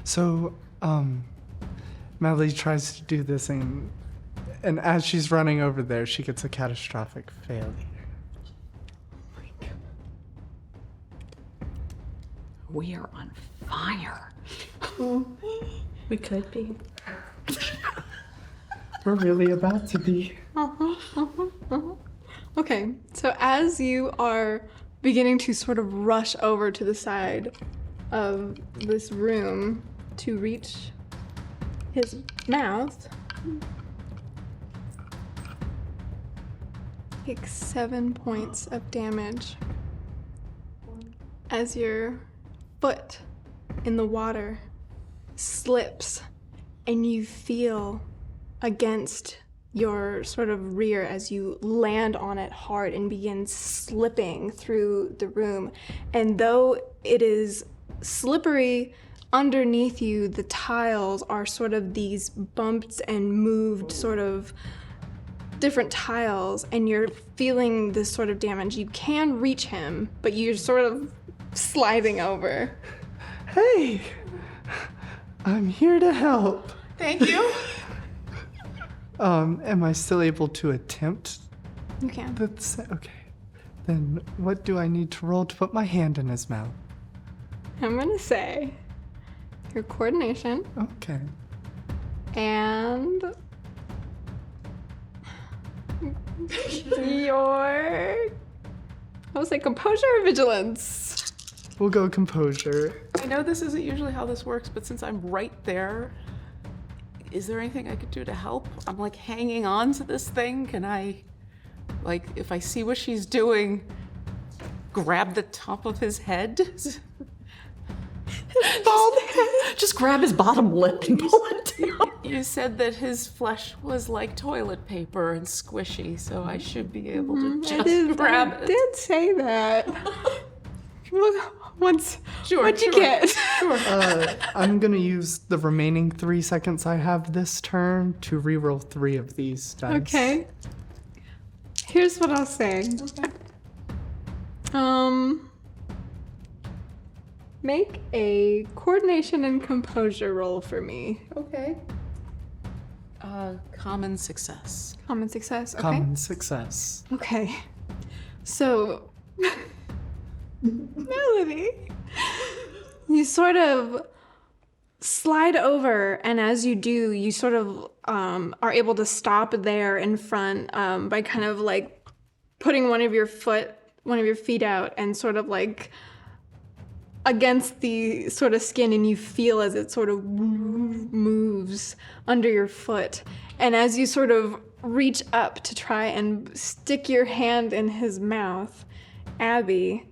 So, Melody tries to do this and as she's running over there, she gets a catastrophic failure. We are on fire. We could be. We're really about to be. Okay, so as you are beginning to sort of rush over to the side of this room to reach his mouth, take 7 points of damage as your foot in the water slips and you feel against your sort of rear as you land on it hard and begin slipping through the room. And though it is slippery underneath you, the tiles are sort of these bumped and moved sort of different tiles, and you're feeling this sort of damage. You can reach him, but you're sort of sliding over. Hey! I'm here to help. Thank you. Am I still able to attempt? You can. That's okay. Then what do I need to roll to put my hand in his mouth? I'm gonna say your coordination Okay. and your, I would say composure or vigilance. We'll go composure. I know this isn't usually how this works, but since I'm right there, is there anything I could do to help? I'm like hanging on to this thing. Can I, like, if I see what she's doing, grab the top of his head? Just grab his bottom lip and pull it down. You said that his flesh was like toilet paper and squishy, so I should be able to just grab I it. did say that. What'd you sure. get? I'm gonna use the remaining 3 seconds I have this turn to reroll 3 of these dice. Okay. Here's what I'll say. Make a coordination and composure roll for me. Okay. Common success. Common success. Okay. Common success. Okay. So, Melody, you sort of slide over, and as you do, you sort of are able to stop there in front by kind of like putting one of your feet out and sort of like against the sort of skin, and you feel as it sort of moves under your foot. And as you sort of reach up to try and stick your hand in his mouth, Abby,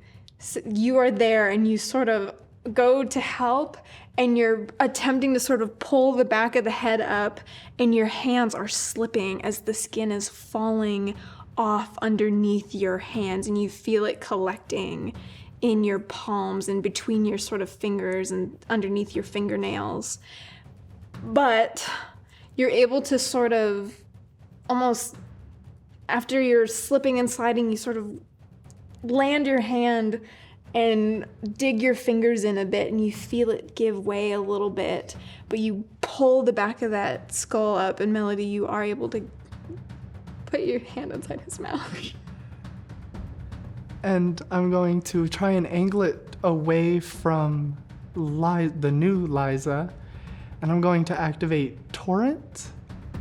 you are there and you sort of go to help, and you're attempting to sort of pull the back of the head up, and your hands are slipping as the skin is falling off underneath your hands, and you feel it collecting in your palms and between your sort of fingers and underneath your fingernails. But you're able to sort of almost, after you're slipping and sliding, you sort of land your hand and dig your fingers in a bit, and you feel it give way a little bit, but you pull the back of that skull up, and Melody, you are able to put your hand inside his mouth. And I'm going to try and angle it away from the new Liza. And I'm going to activate Torrent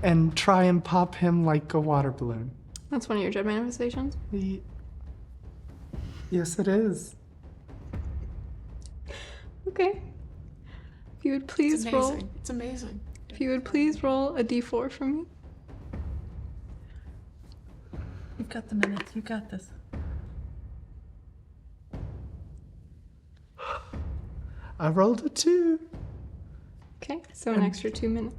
and try and pop him like a water balloon. That's one of your dread manifestations? Yes, it is. Okay. If you would please roll. It's amazing. If you would please roll a d4 for me. You've got the minutes. You got this. I rolled a 2. Okay, so an extra 2 minutes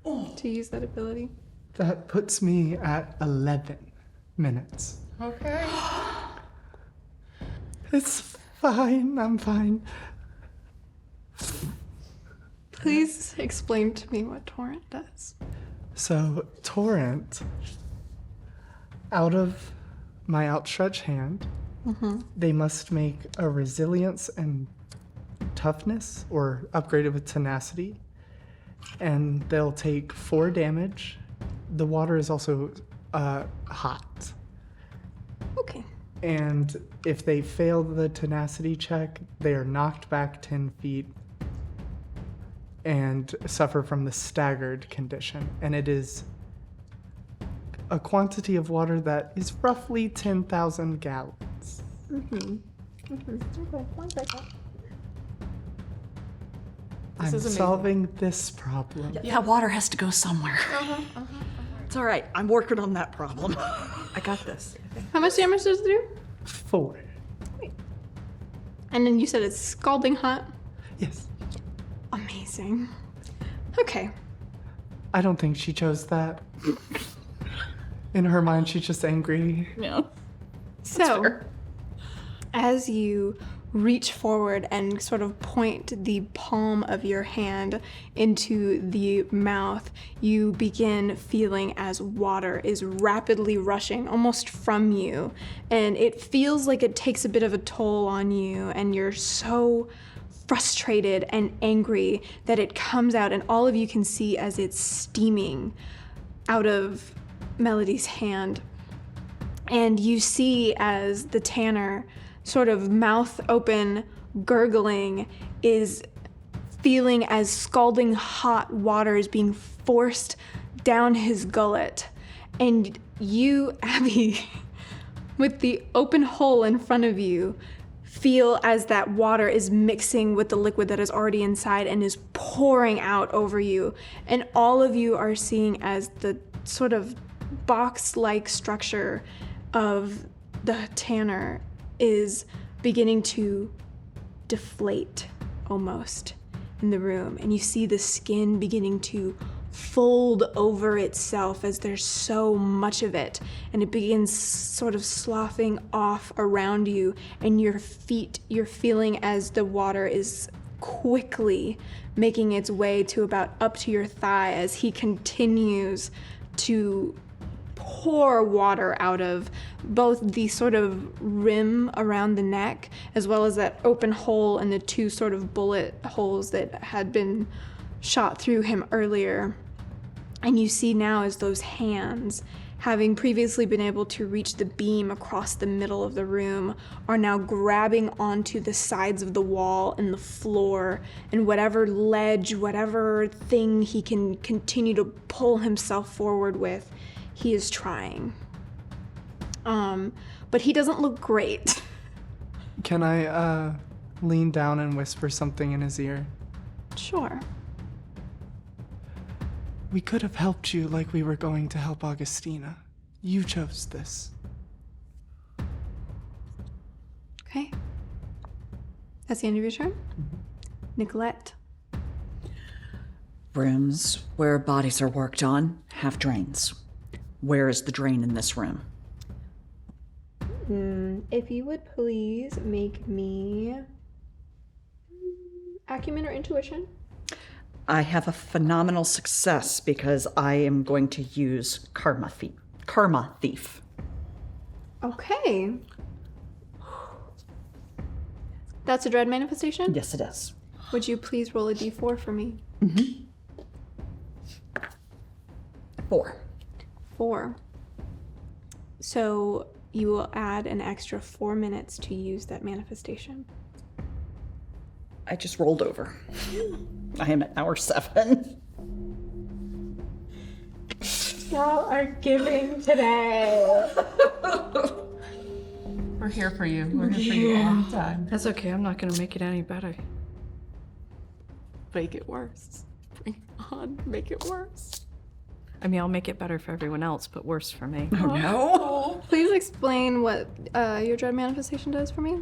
to use that ability. That puts me at 11 minutes. Okay. It's fine. I'm fine. Please explain to me what Torrent does. So, Torrent, out of my outstretched hand, they must make a resilience and toughness or upgrade it with tenacity. And they'll take 4 damage. The water is also hot. Okay. And if they fail the tenacity check, they are knocked back 10 feet and suffer from the staggered condition. And it is a quantity of water that is roughly 10,000 gallons. Okay, 1 second. I'm is amazing. solving this problem. That water has to go somewhere. It's all right. I'm working on that problem. I got this. How much damage does it do? 4. And then you said it's scalding hot. Yes. Amazing. Okay. I don't think she chose that. In her mind, she's just angry. Yeah. So, as you reach forward and sort of point the palm of your hand into the mouth, you begin feeling as water is rapidly rushing almost from you. And it feels like it takes a bit of a toll on you, and you're so frustrated and angry that it comes out, and all of you can see as it's steaming out of Melody's hand. And you see as the tanner, sort of mouth open, gurgling, is feeling as scalding hot water is being forced down his gullet. And you, Abby, with the open hole in front of you, feel as that water is mixing with the liquid that is already inside and is pouring out over you. And all of you are seeing as the sort of box-like structure of the tanner is beginning to deflate almost in the room. And you see the skin beginning to fold over itself as there's so much of it, and it begins sort of sloughing off around you, and your feet, you're feeling as the water is quickly making its way to about up to your thigh as he continues to pour water out of both the sort of rim around the neck as well as that open hole and the 2 sort of bullet holes that had been shot through him earlier. And you see now as those hands, having previously been able to reach the beam across the middle of the room, are now grabbing onto the sides of the wall and the floor and whatever ledge, whatever thing he can continue to pull himself forward with, he is trying. But he doesn't look great. Can I lean down and whisper something in his ear? Sure. We could have helped you like we were going to help Augustina. You chose this. Okay. That's the end of your turn? Nicolette. Rooms where bodies are worked on have drains. Where is the drain in this room? If you would please make me acumen or intuition. I have a phenomenal success because I am going to use Karma Thief. Okay. That's a dread manifestation? Yes, it is. Would you please roll a d4 for me? 4. 4. So you will add an extra 4 minutes to use that manifestation. I just rolled over. I am at hour 7. Y'all are giving today. We're here for you. We're here for you all the time. That's okay. I'm not going to make it any better. Make it worse. Bring it on. Make it worse. I mean, I'll make it better for everyone else, but worse for me. Oh no! Please explain what your dread manifestation does for me.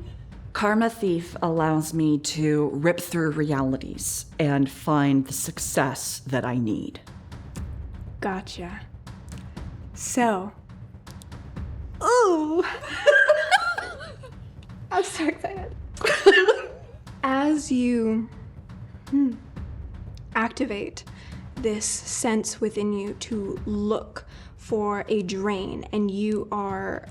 Karma Thief allows me to rip through realities and find the success that I need. Gotcha. So. Ooh! I'm so excited. As you activate this sense within you to look for a drain, and you are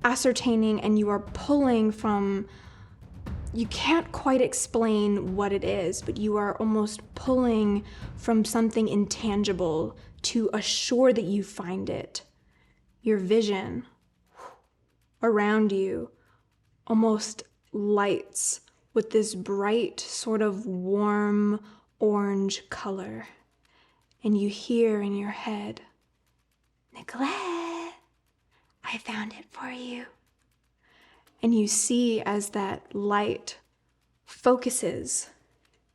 ascertaining and you are pulling from, you can't quite explain what it is, but you are almost pulling from something intangible to assure that you find it. Your vision around you almost lights with this bright, sort of warm orange color. And you hear in your head, "Nicolette, I found it for you." And you see as that light focuses,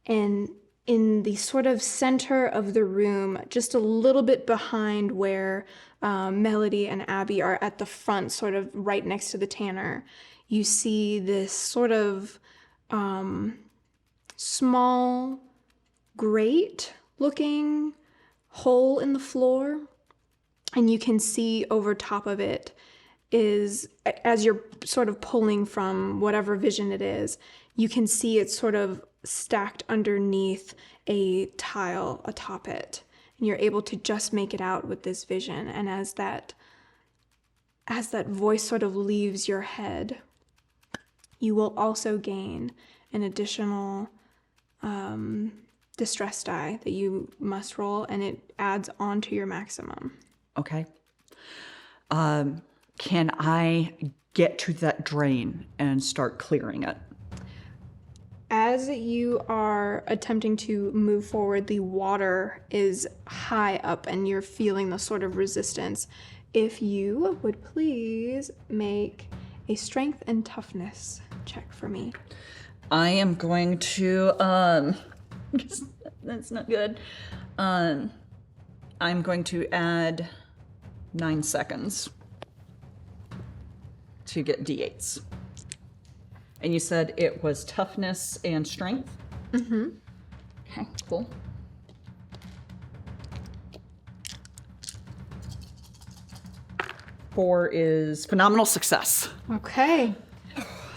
and in the sort of center of the room, just a little bit behind where Melody and Abby are at the front, sort of right next to the tanner, you see this sort of small grate-looking hole in the floor, and you can see over top of it is, as you're sort of pulling from whatever vision it is, you can see it's sort of stacked underneath a tile atop it, and you're able to just make it out with this vision. And as that voice sort of leaves your head, you will also gain an additional distress die that you must roll, and it adds on to your maximum. Okay. Can I get to that drain and start clearing it? As you are attempting to move forward, the water is high up and you're feeling the sort of resistance. If you would please make a strength and toughness check for me. I am going to, that's not good. I'm going to add 9 seconds to get D8s. And you said it was toughness and strength? Mm-hmm. Okay, cool. Four is phenomenal success. Okay.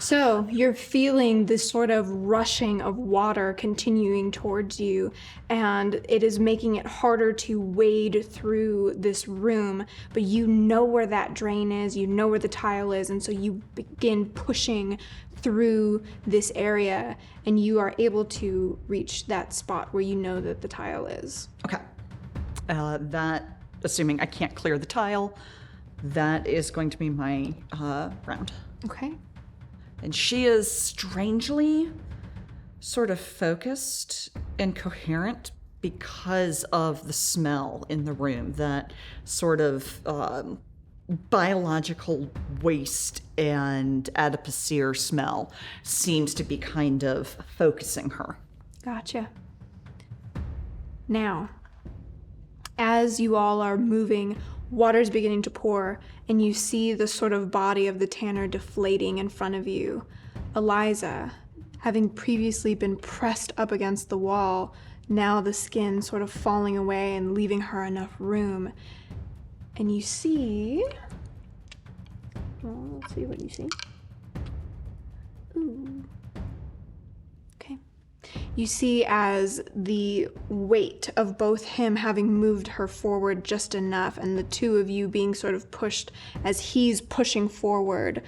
So you're feeling this sort of rushing of water continuing towards you, and it is making it harder to wade through this room, but you know where that drain is, you know where the tile is, and so you begin pushing through this area, and you are able to reach that spot where you know that the tile is. Okay. That, assuming I can't clear the tile, that is going to be my round. Okay. And she is strangely sort of focused and coherent because of the smell in the room, that sort of biological waste and adipocere smell seems to be kind of focusing her. Gotcha. Now, as you all are moving, water's beginning to pour, and you see the sort of body of the tanner deflating in front of you. Eliza, having previously been pressed up against the wall, now the skin sort of falling away and leaving her enough room. And you see... well, let's see what you see. Ooh. Okay. You see as the weight of both him having moved her forward just enough, and the two of you being sort of pushed as he's pushing forward,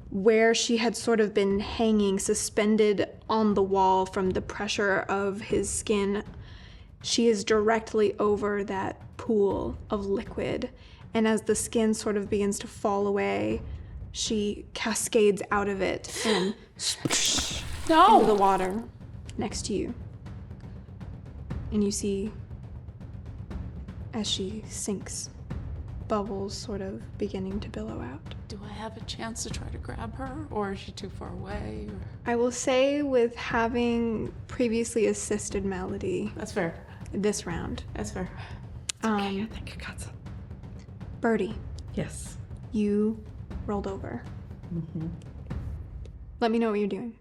where she had sort of been hanging, suspended on the wall from the pressure of his skin, she is directly over that pool of liquid, and as the skin sort of begins to fall away, she cascades out of it and into the water next to you. And you see, as she sinks, bubbles sort of beginning to billow out. Do I have a chance to try to grab her, or is she too far away? Or... I will say, with having previously assisted Melody That's fair. this round, That's fair. Okay, I think I got some. Birdie, Yes. you rolled over. Let me know what you're doing.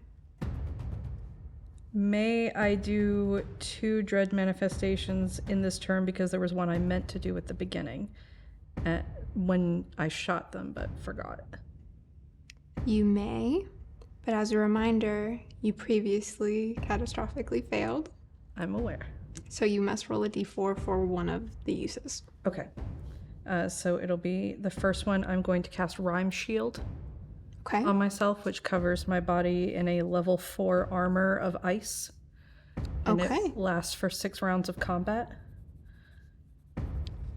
May I do 2 dread manifestations in this turn, because there was one I meant to do at the beginning when I shot them but forgot. You may, but as a reminder, you previously catastrophically failed, I'm aware. so you must roll a d4 for one of the uses. Okay. So it'll be the first one. I'm going to cast Rhyme Shield Okay. on myself, which covers my body in a level 4 armor of ice. And Okay. it lasts for 6 rounds of combat.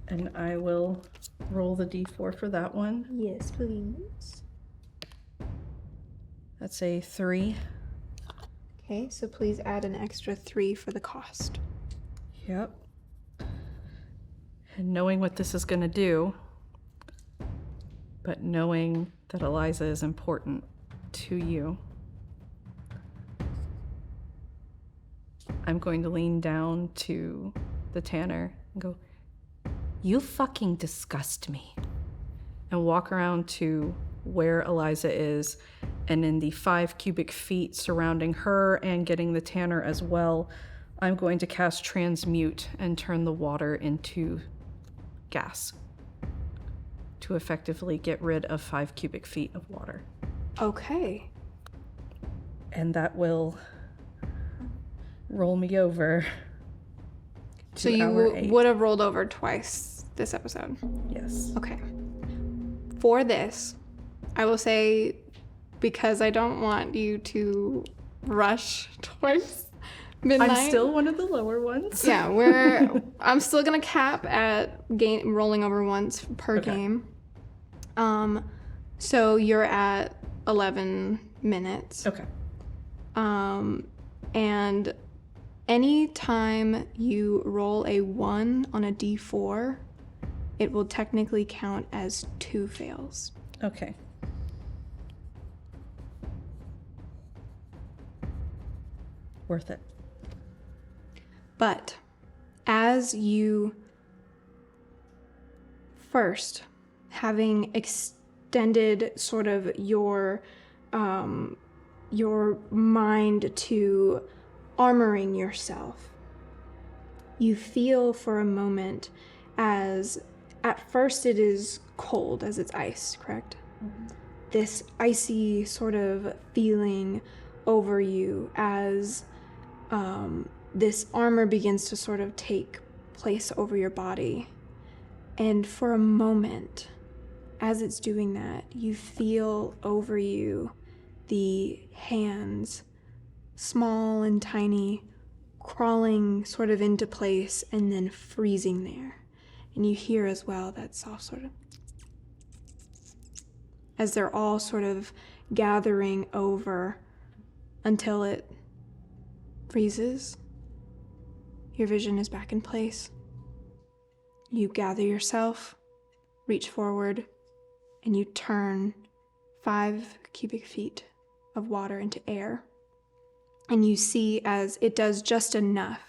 And I will roll the d4 for that one. Yes, please. That's a 3. Okay, so please add an extra 3 for the cost. Yep. And knowing what this is going to do, but knowing that Eliza is important to you, I'm going to lean down to the tanner and go, "You fucking disgust me." And walk around to where Eliza is, and in the 5 cubic feet surrounding her and getting the tanner as well, I'm going to cast Transmute and turn the water into gas to effectively get rid of 5 cubic feet of water. Okay. And that will roll me over to So you hour 8. would have rolled over twice this episode. Yes. Okay. For this, I will say, because I don't want you to rush towards midnight. I'm still one of the lower ones. Yeah, I'm still gonna cap at rolling over once per Okay. game. So you're at 11 minutes. Okay. And anytime you roll a 1 on a d4, it will technically count as 2 fails. Okay. Worth it. But as you first, having extended sort of your mind to armoring yourself, you feel for a moment as at first it is cold as it's ice, correct? Mm-hmm. This icy sort of feeling over you as this armor begins to sort of take place over your body. And for a moment, as it's doing that, you feel over you the hands, small and tiny, crawling sort of into place and then freezing there. And you hear as well that soft sort of, as they're all sort of gathering over until it freezes. Your vision is back in place. You gather yourself, reach forward, and you turn 5 cubic feet of water into air. And you see as it does just enough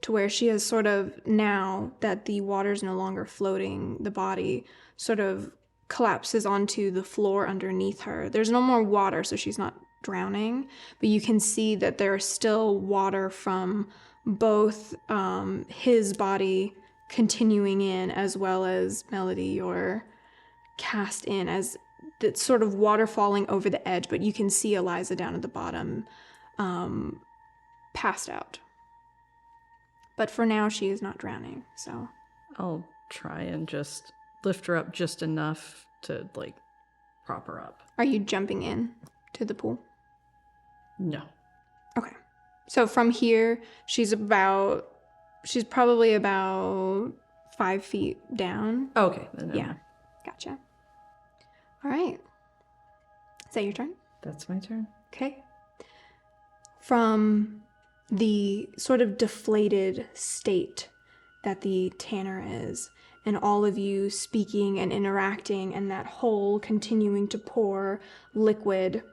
to where she is sort of, now that the water's no longer floating, the body sort of collapses onto the floor underneath her. There's no more water, so she's not drowning, but you can see that there's still water from both his body continuing in, as well as Melody, you're cast in as that sort of water falling over the edge, but you can see Eliza down at the bottom, passed out. But for now, she is not drowning, so. I'll try and just lift her up just enough to, like, prop her up. Are you jumping in to the pool? No. Okay. So from here, she's probably about 5 feet down. Okay. Then never Yeah. mind. Gotcha. All right. Is that your turn? That's my turn. Okay. From the sort of deflated state that the tanner is, and all of you speaking and interacting, and that hole continuing to pour liquid,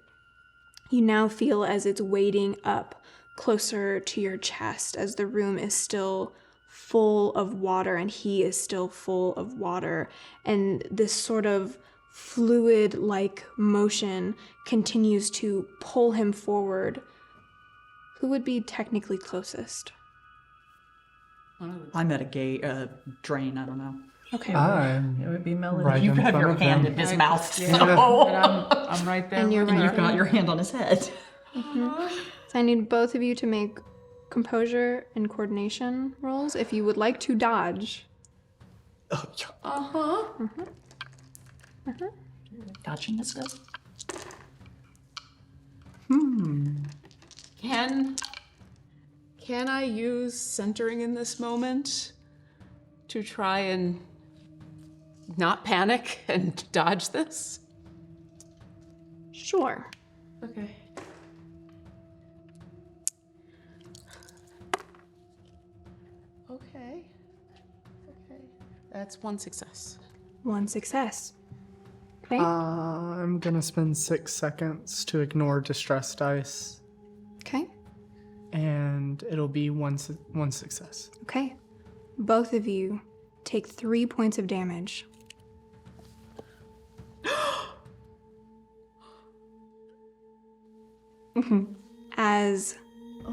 you now feel as it's wading up closer to your chest as the room is still full of water and he is still full of water. And this sort of fluid-like motion continues to pull him forward. Who would be technically closest? I'm at a drain. I don't know. Okay. I'm It would be Melody. right You in have front your of hand him. in his mouth. Yeah, So. but I'm right there. And you're with right. You've got your hand on his head. So I need both of you to make composure and coordination rolls if you would like to dodge. Oh, yeah. Uh-huh. Dodging is good. Can I use centering in this moment to try and not panic and dodge this? Sure. Okay. Okay. That's one success. One success. Okay. I'm gonna spend 6 seconds to ignore distress dice, Okay. and it'll be one success. Okay. Both of you take 3 points of damage. As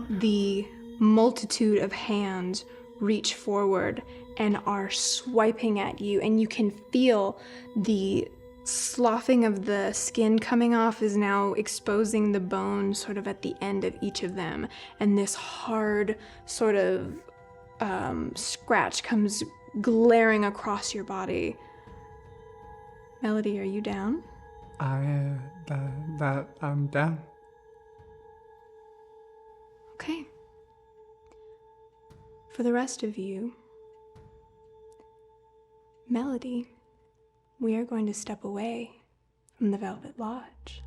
the multitude of hands reach forward and are swiping at you, and you can feel the sloughing of the skin coming off is now exposing the bone sort of at the end of each of them, and this hard sort of scratch comes glaring across your body. Melody, are you down? I'm down. Okay. For the rest of you, Melody, we are going to step away from the Velvet Lodge.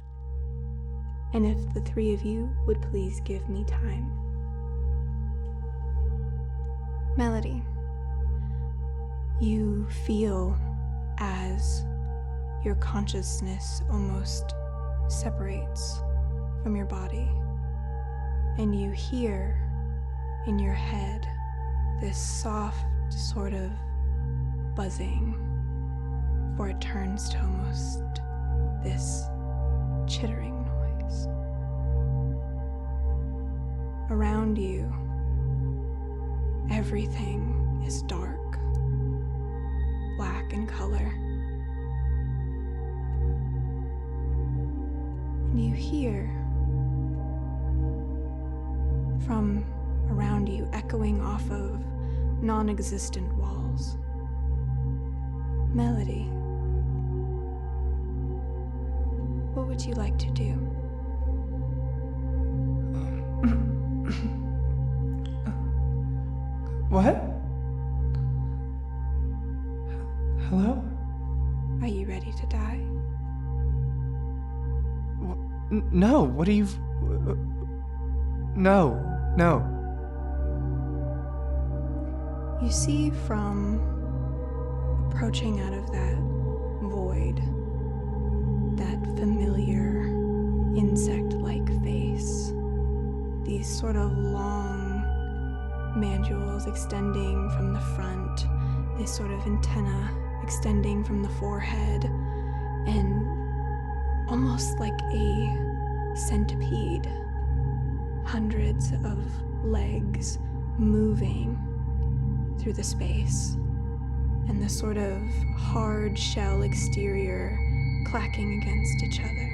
And if the 3 of you would please give me time. Melody, you feel as your consciousness almost separates from your body, and you hear in your head this soft sort of buzzing, for it turns to almost this chittering noise. Around you, everything is dark, black in color. And you hear from around you, echoing off of non-existent walls, Melody, what would you like to do? What? Hello? Are you ready to die? No, what are you... No. You see from approaching out of that void, that familiar insect-like face, these sort of long mandibles extending from the front, this sort of antenna extending from the forehead, and almost like a centipede, hundreds of legs moving through the space, and the sort of hard shell exterior clacking against each other.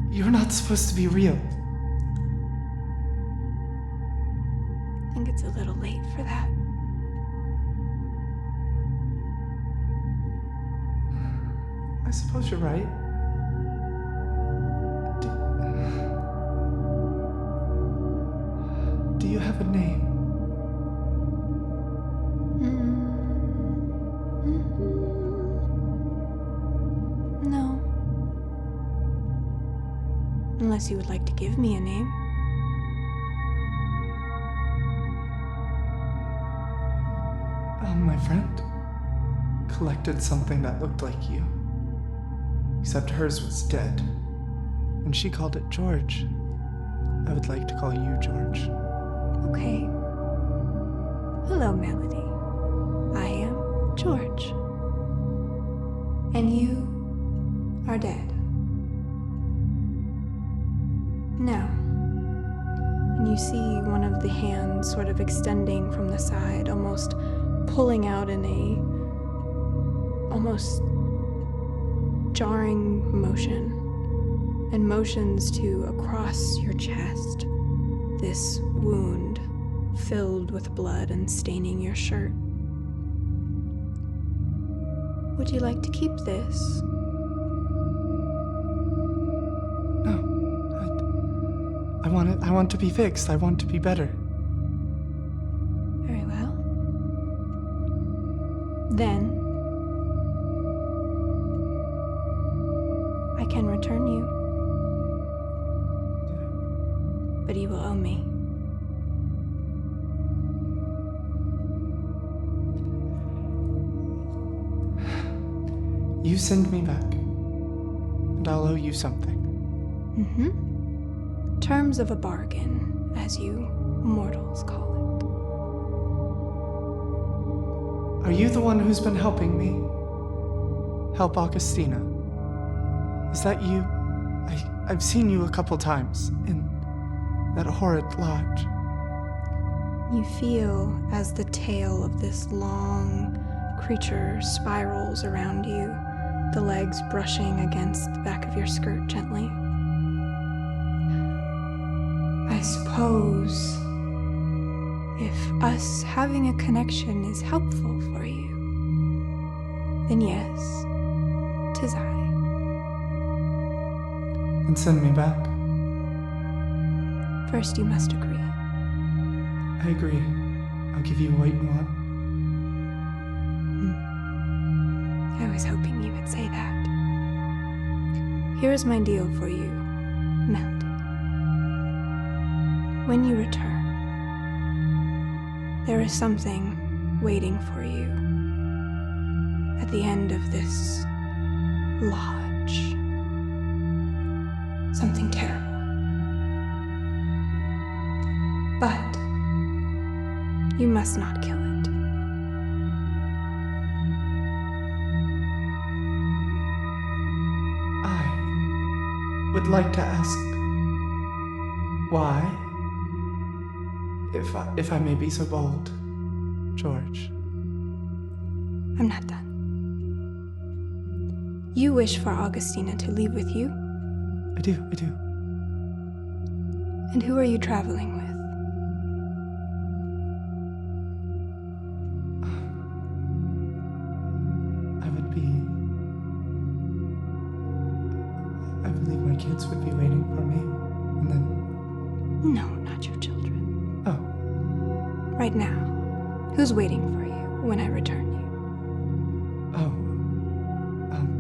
You're not supposed to be real. I think it's a little late for that. I suppose you're right. Do you have a name? No. Unless you would like to give me a name. My friend collected something that looked like you. Except hers was dead. And she called it George. I would like to call you George. Okay. Hello, Melody. I am George. And you are dead. Now, and you see one of the hands sort of extending from the side, almost pulling out in a almost jarring motion, and motions to across your chest, this wound filled with blood and staining your shirt. Would you like to keep this? No. I want to be fixed. I want to be better. Very well. Then I can return you. But you will owe me. You send me back, and I'll owe you something. Terms of a bargain, as you mortals call Are you the one who's been helping me? Help Augustina? Is that you? I've seen you a couple times in that horrid lodge. it. You feel as the tail of this long creature spirals around you, the legs brushing against the back of your skirt gently. I suppose if us having a connection is helpful for you, then yes, 'tis I. And send me back. First, you must agree. I agree. I'll give you what you want. I was hoping you would say that. Here is my deal for you, Melody. When you return, there is something waiting for you at the end of this lodge. Something terrible. But you must not kill it. I would like to ask why, if I may be so bold, George. I'm not done. You wish for Augustina to leave with you? I do. And who are you traveling with? I believe my kids would be waiting for me, and then... No, not your children. Oh. Right now, who's waiting for you when I return you?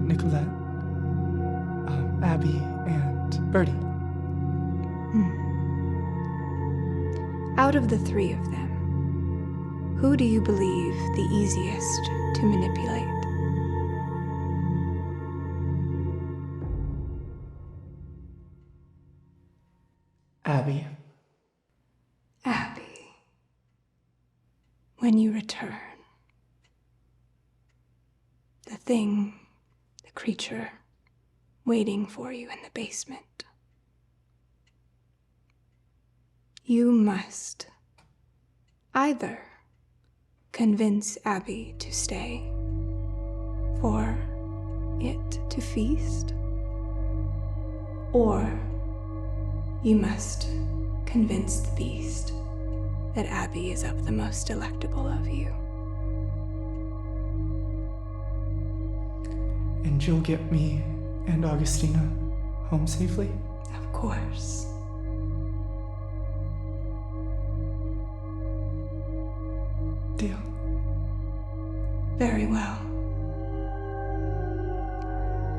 Nicolette, Abby, and Birdie. Out of the three of them, who do you believe the easiest to manipulate? Abby. Abby. When you return, the thing, the creature, waiting for you in the basement. You must either convince Abby to stay, for it to feast, or you must convince the beast that Abby is of the most delectable of you. And you'll get me and Augustina home safely? Of course. still. Very well.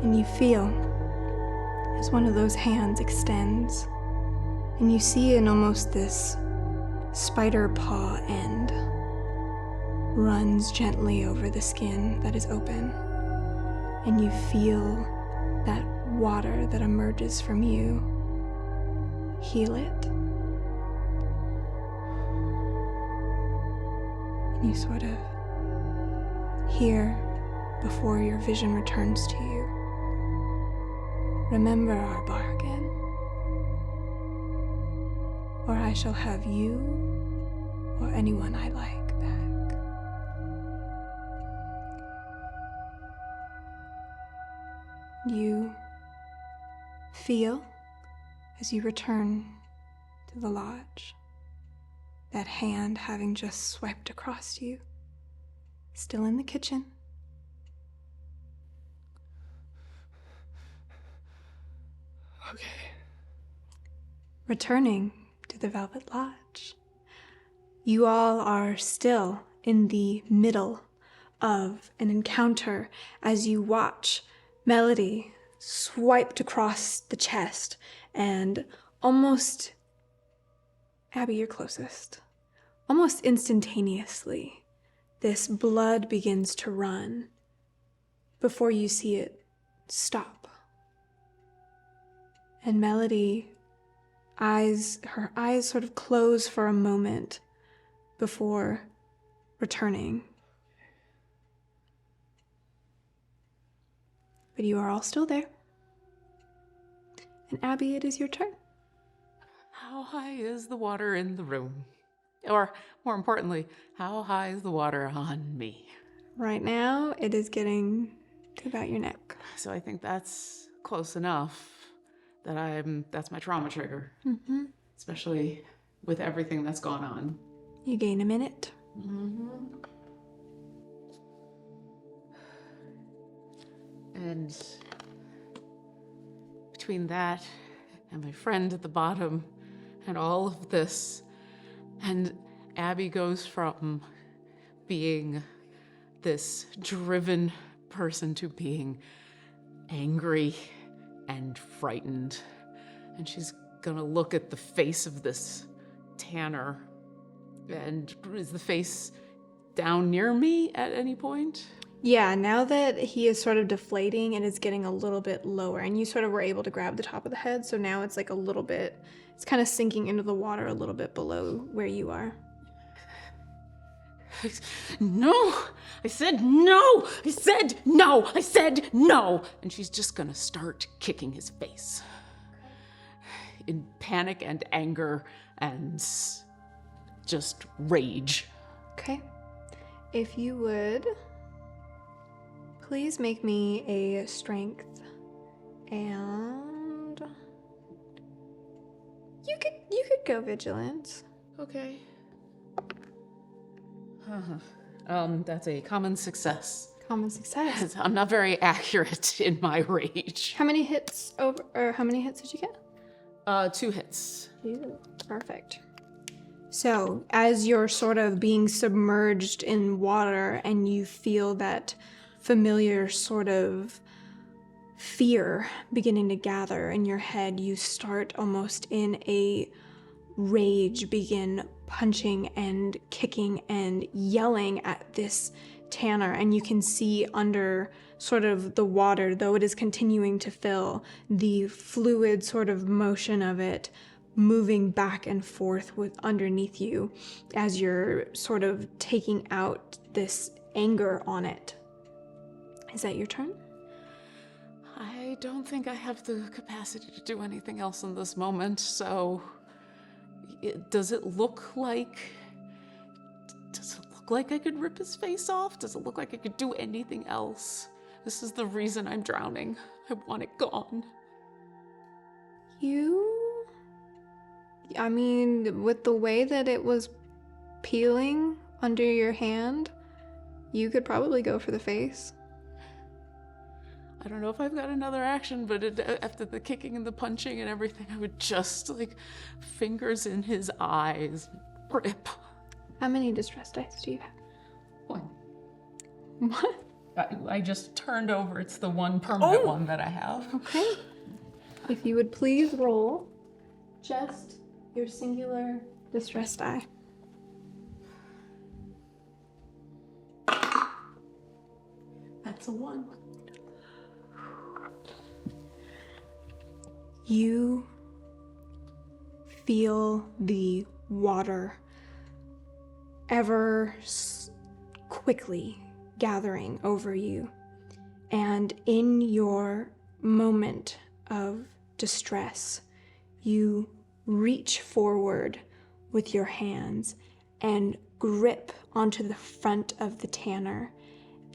And you feel as one of those hands extends, and you see in almost this spider paw end runs gently over the skin that is open, and you feel that water that emerges from you heal it. And you sort of hear, before your vision returns to you, remember our bargain, or I shall have you or anyone I like back. You feel, as you return to the lodge, that hand having just swiped across you, still in the kitchen. Okay. Returning to the Velvet Lodge, you all are still in the middle of an encounter as you watch Melody swiped across the chest, and almost, Abby, you're closest, almost instantaneously, this blood begins to run before you see it stop. And Melody, her eyes sort of close for a moment before returning. But you are all still there. And Abby, it is your turn. How high is the water in the room? Or, more importantly, how high is the water on me? Right now, it is getting to about your neck. So I think that's close enough that that's my trauma trigger. Mm-hmm. Especially with everything that's gone on. You gain a minute. Mm-hmm. And between that and my friend at the bottom and all of this, and Abby goes from being this driven person to being angry and frightened. And she's gonna look at the face of this tanner. And is the face down near me at any point? Yeah, now that he is sort of deflating and is getting a little bit lower, and you sort of were able to grab the top of the head, so now it's like a little bit, it's kind of sinking into the water a little bit below where you are. No! I said no! I said no! I said no! And she's just gonna start kicking his face. In panic and anger and just rage. Okay. If you would, please make me a strength, and you could go vigilant. Okay. That's a common success. Common success. I'm not very accurate in my rage. How many hits did you get? 2 hits. Ooh, perfect. So, as you're sort of being submerged in water and you feel that familiar sort of fear beginning to gather in your head, you start almost in a rage, begin punching and kicking and yelling at this tanner, and you can see under sort of the water, though it is continuing to fill, the fluid sort of motion of it moving back and forth with underneath you as you're sort of taking out this anger on it. Is that your turn? I don't think I have the capacity to do anything else in this moment, so does it look like I could rip his face off? Does it look like I could do anything else? This is the reason I'm drowning. I want it gone. I mean, with the way that it was peeling under your hand, you could probably go for the face. I don't know if I've got another action, but after the kicking and the punching and everything, I would just, fingers in his eyes, rip. How many distress dice do you have? What? I just turned over. It's the one permanent one that I have. Okay. If you would please roll just your singular distress die. That's a 1. You feel the water ever quickly gathering over you. And in your moment of distress, you reach forward with your hands and grip onto the front of the tanner,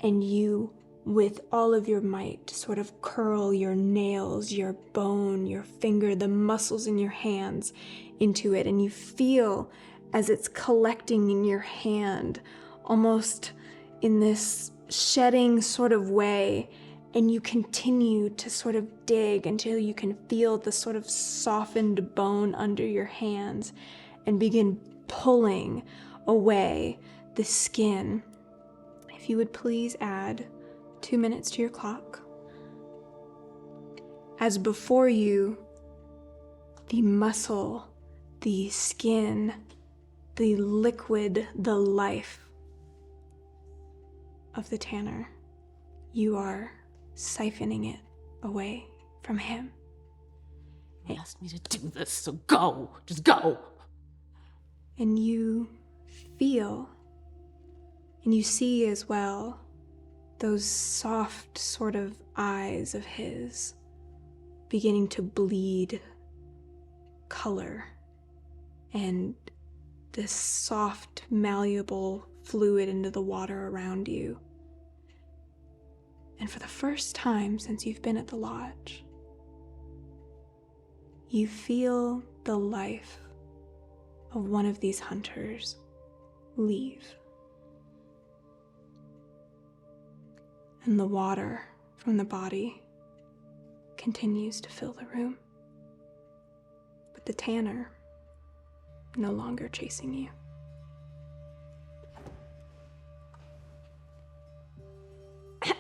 and you, with all of your might, sort of curl your nails, your bone, your finger, the muscles in your hands into it, and you feel as it's collecting in your hand, almost in this shedding sort of way, and you continue to sort of dig until you can feel the sort of softened bone under your hands and begin pulling away the skin. If you would please add 2 minutes to your clock. As before you, the muscle, the skin, the liquid, the life of the tanner, you are siphoning it away from him. He asked me to do this, so go. Just go. And you feel, and you see as well, those soft sort of eyes of his beginning to bleed color, and this soft, malleable fluid into the water around you. And for the first time since you've been at the lodge, you feel the life of one of these hunters leave. And the water from the body continues to fill the room. But the tanner no longer chasing you.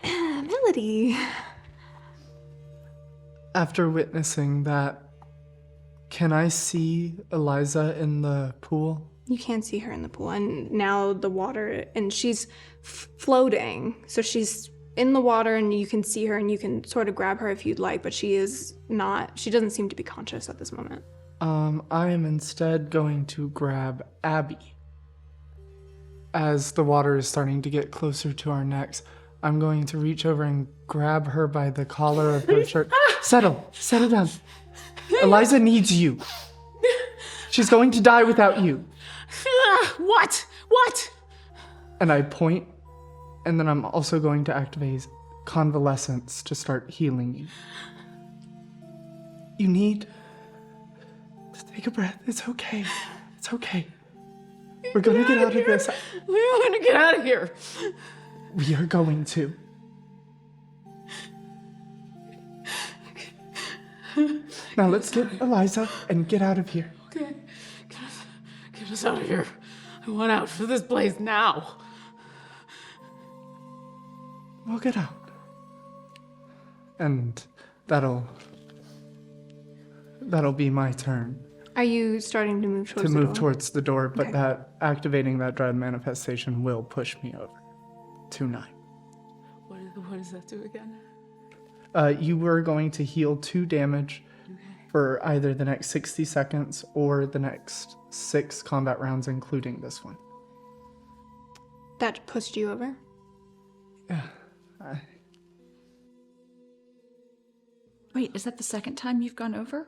Melody. After witnessing that, can I see Eliza in the pool? You can't see her in the pool, and now the water, and she's floating. So she's in the water, and you can see her, and you can sort of grab her if you'd like, but she doesn't seem to be conscious at this moment. I am instead going to grab Abby. As the water is starting to get closer to our necks, I'm going to reach over and grab her by the collar of her shirt. Settle down. Eliza needs you. She's going to die without you. What? And I point, and then I'm also going to activate convalescence to start healing you. You need to take a breath. It's okay. We're gonna get out of this. We're gonna get out of here. We are going to. Now let's get Eliza and get out of here. Okay. Get us out of here. I want out of this place now. We'll get out. And that'll be my turn. Are you starting to move towards To the move door? towards the door, but Okay. that activating that dread manifestation will push me over to 9. What does that do again? You were going to heal 2 damage for either the next 60 seconds or the next 6 combat rounds, including this one. That pushed you over? Yeah. Wait, is that the second time you've gone over?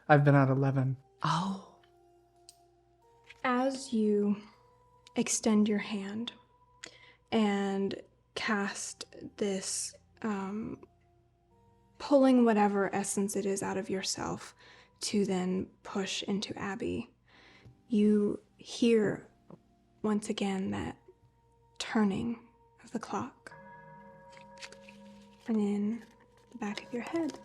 I've been at 11. Oh. As you extend your hand and cast this, pulling whatever essence it is out of yourself to then push into Abby, you hear once again that turning of the clock. And in the back of your head,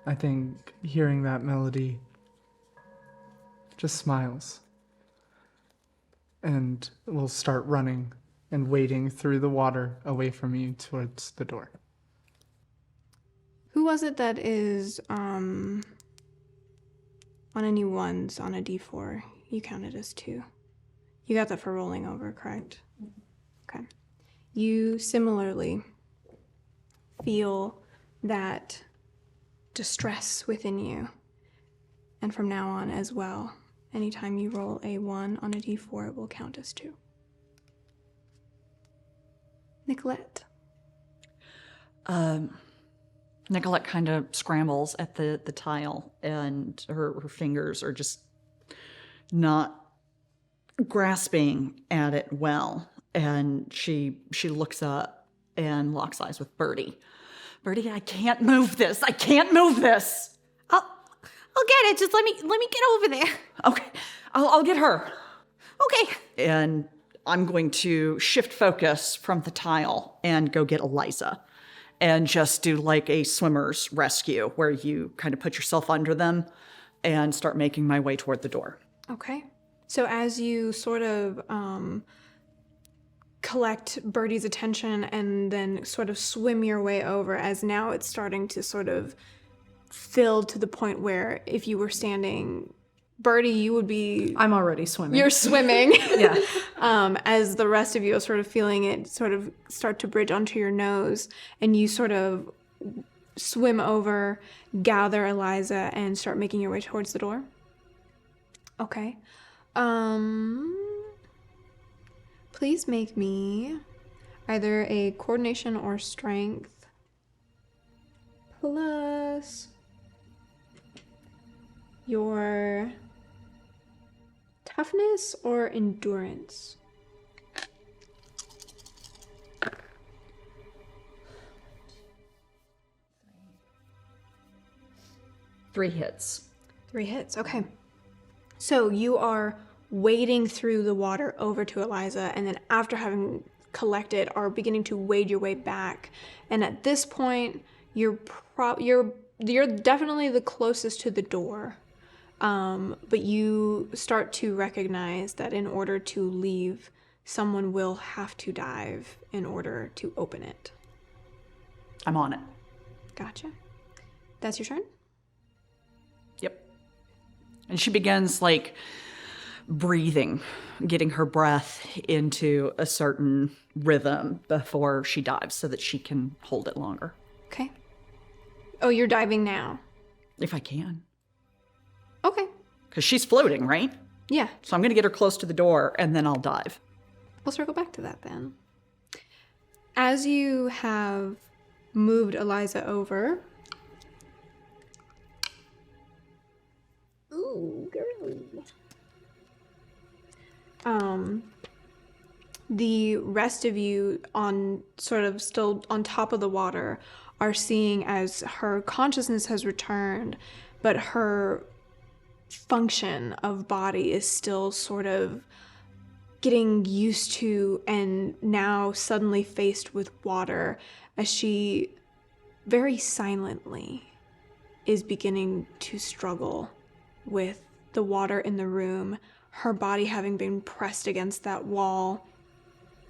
I think hearing that melody just smiles and will start running and wading through the water away from you towards the door. Who was it that is on any ones on a d4? You counted as 2. You got that for rolling over, correct? Okay. You similarly feel that distress within you. And from now on as well, anytime you roll a 1 on a d4, it will count as 2. Nicolette. Nicolette kind of scrambles at the tile, and her fingers are just not grasping at it well. And she looks up and locks eyes with Birdie. Birdie, I can't move this. I can't move this. I'll get it. Just let me get over there. Okay, I'll get her. Okay. And I'm going to shift focus from the tile and go get Eliza. And just do like a swimmer's rescue where you kind of put yourself under them and start making my way toward the door. Okay. So as you sort of collect Birdie's attention and then sort of swim your way over, as now it's starting to sort of fill to the point where if you were standing, Birdie, you would be... I'm already swimming. You're swimming. Yeah. As the rest of you are sort of feeling it sort of start to bridge onto your nose, and you sort of swim over, gather Eliza, and start making your way towards the door. Okay. Please make me either a coordination or strength plus your toughness or endurance. Three hits. 3 hits, okay. So you are wading through the water over to Eliza, and then after having collected, are beginning to wade your way back. And at this point, you're definitely the closest to the door. But you start to recognize that in order to leave, someone will have to dive in order to open it. I'm on it. Gotcha. That's your turn? Yep. And she begins like breathing, getting her breath into a certain rhythm before she dives so that she can hold it longer. Okay. Oh, you're diving now? If I can. Okay. Because she's floating, right? Yeah. So I'm going to get her close to the door and then I'll dive. We'll circle back to that then. As you have moved Eliza over. Ooh, girly. The rest of you on sort of still on top of the water are seeing as her consciousness has returned, but her function of body is still sort of getting used to and now suddenly faced with water as she very silently is beginning to struggle with the water in the room, her body having been pressed against that wall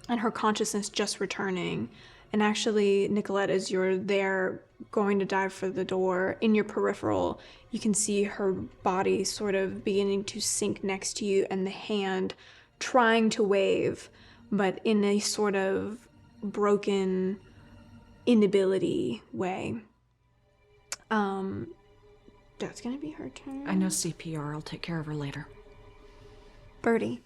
and her consciousness just returning. And actually, Nicolette, as you're there going to dive for the door, in your peripheral, you can see her body sort of beginning to sink next to you and the hand trying to wave, but in a sort of broken inability way. That's gonna be her turn. I know CPR. I'll take care of her later. Birdie.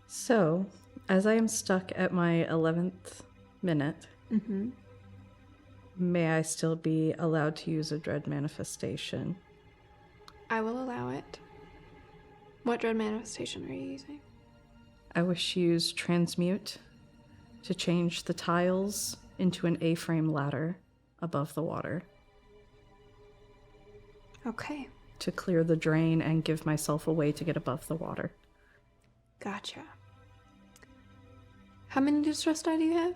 So, as I am stuck at my 11th minute, may I still be allowed to use a dread manifestation? I will allow it. What dread manifestation are you using? I wish to use transmute to change the tiles into an A-frame ladder above the water Okay, to clear the drain and give myself a way to get above the water. gotcha. How many distress die do you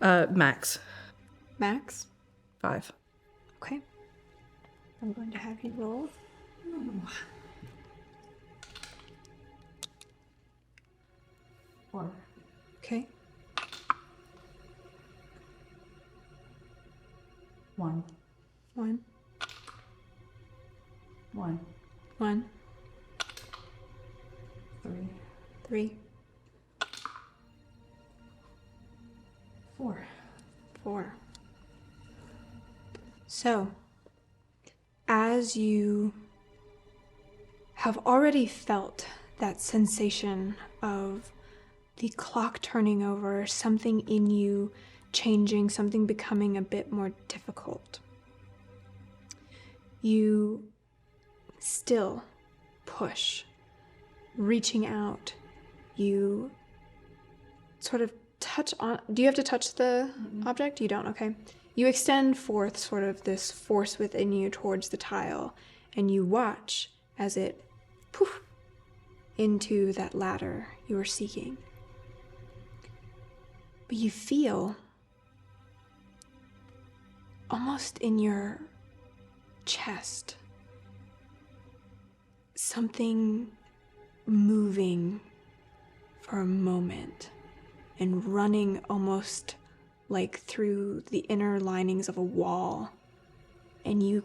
have? Max. Max? 5. Okay. I'm going to have you roll. Four. Okay. 1. 1. 1. 1. 3. 3. 4. 4. So, as you have already felt that sensation of the clock turning over, something in you changing, something becoming a bit more difficult, you still push, reaching out. You sort of touch on. Do you have to touch the object? You don't, okay. You extend forth sort of this force within you towards the tile, and you watch as it poof into that ladder you were seeking. But you feel almost in your chest something moving for a moment and running almost like through the inner linings of a wall. And you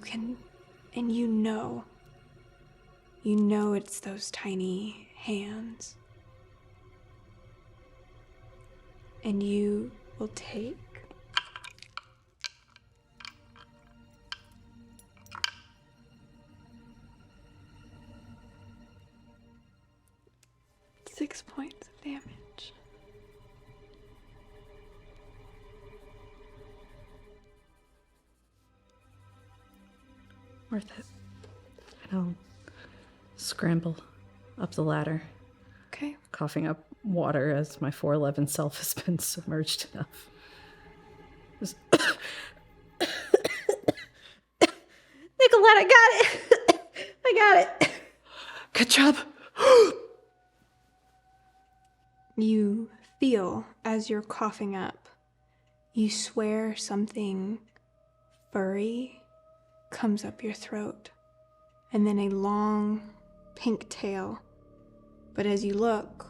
know it's those tiny hands. And you will take 6 points of damage. Worth it. I'll scramble up the ladder, Okay. coughing up water as my 4'11 self has been submerged enough. Nicolette, I got it. I got it. Good job. You feel as you're coughing up, you swear something furry comes up your throat, and then a long pink tail. But as you look,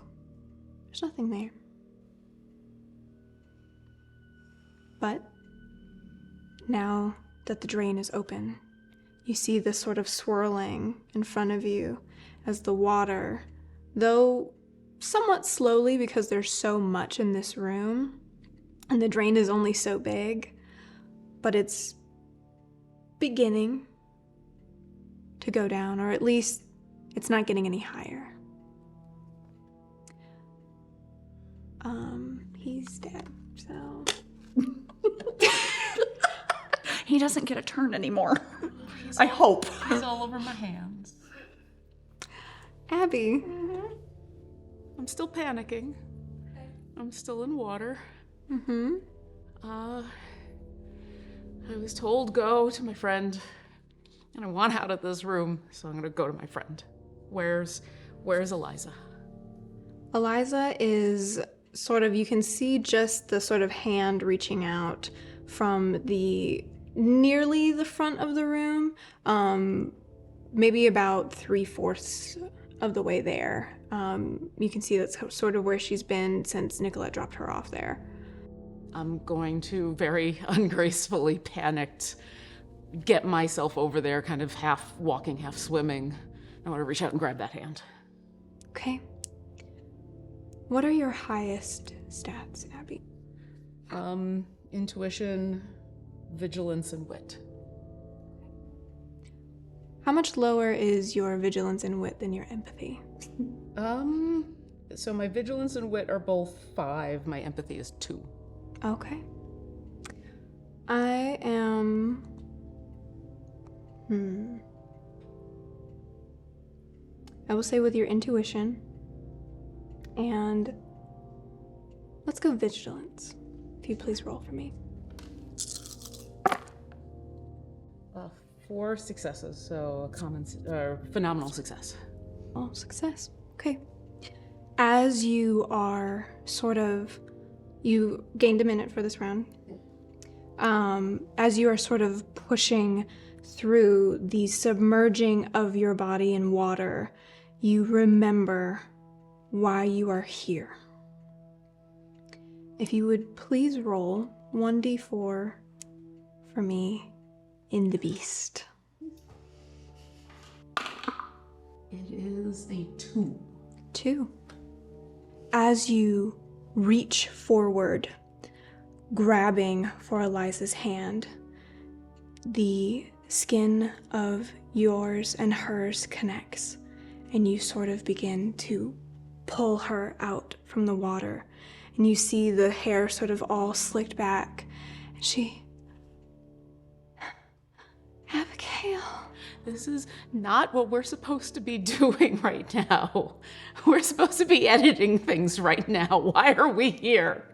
there's nothing there. But now that the drain is open, you see this sort of swirling in front of you as the water, though somewhat slowly because there's so much in this room and the drain is only so big, but it's beginning to go down, or at least it's not getting any higher. He's dead, so... He doesn't get a turn anymore. I hope. He's all over my hands. Abby. I'm still panicking. I'm still in water. Mm-hmm. I was told go to my friend, and I want out of this room, so I'm gonna go to my friend. Where's Eliza? Eliza is sort of, you can see just the sort of hand reaching out from nearly the front of the room, maybe about 3/4 of the way there. You can see that's sort of where she's been since Nicolette dropped her off there. I'm going to very ungracefully, panicked, get myself over there, kind of half walking, half swimming. I want to reach out and grab that hand. Okay. What are your highest stats, Abby? Intuition, vigilance, and wit. How much lower is your vigilance and wit than your empathy? So my vigilance and wit are both 5. My empathy is 2. Okay. I am... I will say with your intuition, and let's go vigilance. If you please roll for me. 4 successes, so a phenomenal success. Oh, success. Okay. As you are you gained a minute for this round. as you are sort of pushing through the submerging of your body in water, you remember why you are here. If you would please roll 1d4 for me in the beast. It is a 2. 2. As you reach forward, grabbing for Eliza's hand, the skin of yours and hers connects, and you sort of begin to pull her out from the water, and you see the hair sort of all slicked back, and she... Abigail... This is not what we're supposed to be doing right now. We're supposed to be editing things right now. Why are we here?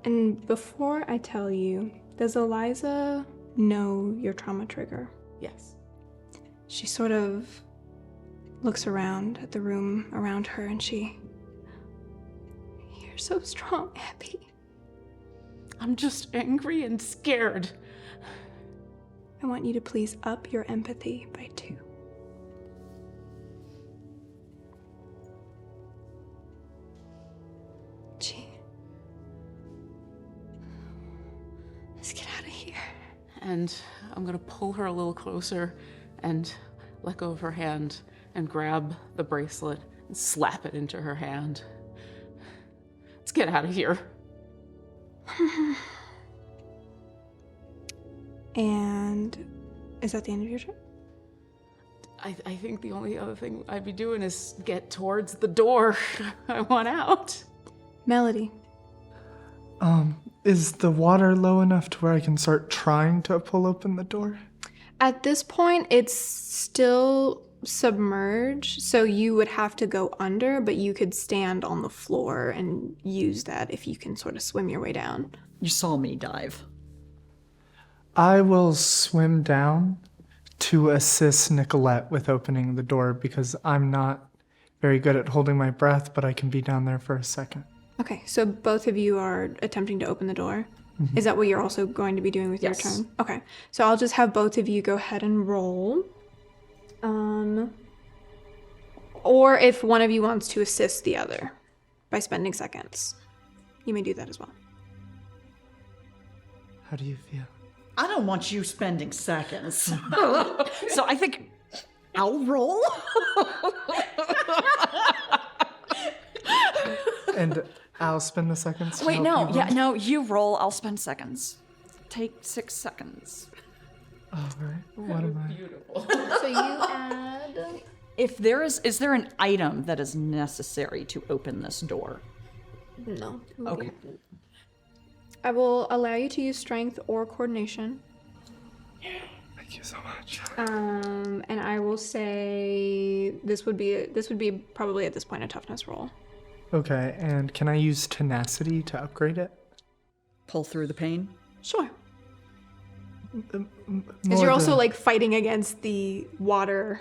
And before I tell you, does Eliza know your trauma trigger? Yes. She sort of looks around at the room around her and she... You're so strong, Abby. I'm just angry and scared. I want you to please up your empathy by 2. Gee. Let's get out of here. And I'm gonna pull her a little closer and let go of her hand and grab the bracelet and slap it into her hand. Let's get out of here. And is that the end of your trip? I think the only other thing I'd be doing is get towards the door. I want out. Melody. Is the water low enough to where I can start trying to pull open the door? At this point, it's still submerged, so you would have to go under, but you could stand on the floor and use that if you can sort of swim your way down. You saw me dive. I will swim down to assist Nicolette with opening the door because I'm not very good at holding my breath, but I can be down there for a second. Okay, so both of you are attempting to open the door. Mm-hmm. Is that what you're also going to be doing with Yes. your turn? Okay, so I'll just have both of you go ahead and roll. Or if one of you wants to assist the other by spending seconds, you may do that as well. How do you feel? I don't want you spending seconds. So I think I'll roll. And I'll spend the seconds. to Wait, help no. you Yeah, roll? no, you roll. I'll spend seconds. Take 6 seconds. All right. What am I? So you add... If there is there an item that is necessary to open this door? No. Okay. I will allow you to use strength or coordination. Thank you so much. And I will say this would be probably at this point a toughness roll. Okay, and can I use tenacity to upgrade it? Pull through the pain? Sure. Because More you're also the- like fighting against the water.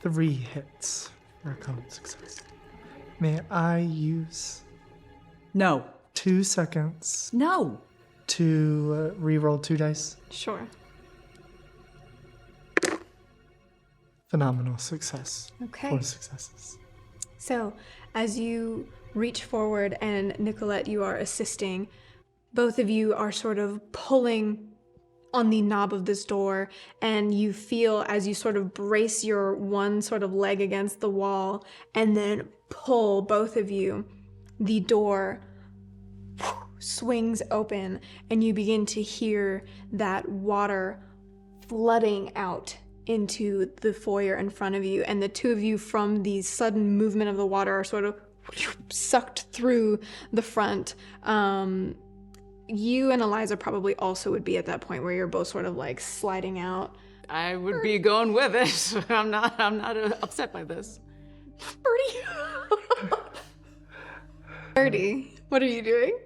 3 hits for a common success. May I use No. 2 seconds No. to re-roll 2 dice? Sure. Phenomenal success. Okay. 4 successes. So, as you reach forward and Nicolette, you are assisting, both of you are sort of pulling on the knob of this door, and you feel as you sort of brace your one sort of leg against the wall and then pull, both of you, the door swings open and you begin to hear that water flooding out into the foyer in front of you, and the two of you, from the sudden movement of the water, are sort of sucked through the front. You and Eliza probably also would be at that point where you're both sort of like sliding out. I would be going with it. I'm not upset by this. Birdie, what are you doing?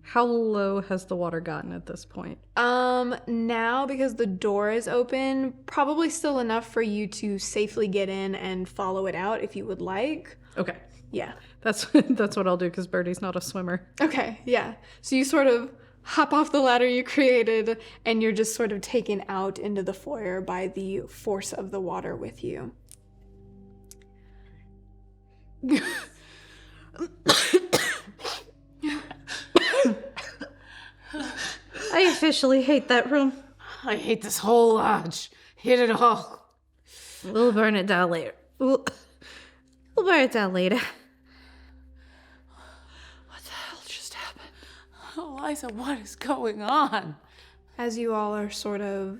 How low has the water gotten at this point? Now, because the door is open, probably still enough for you to safely get in and follow it out if you would like. Okay. Yeah. That's what I'll do because Birdie's not a swimmer. Okay, yeah. So you sort of hop off the ladder you created, and you're just sort of taken out into the foyer by the force of the water with you. I officially hate that room. I hate this whole lodge. Hate it all. We'll burn it down later. We'll burn it down later. What the hell just happened? Eliza, what is going on? As you all are sort of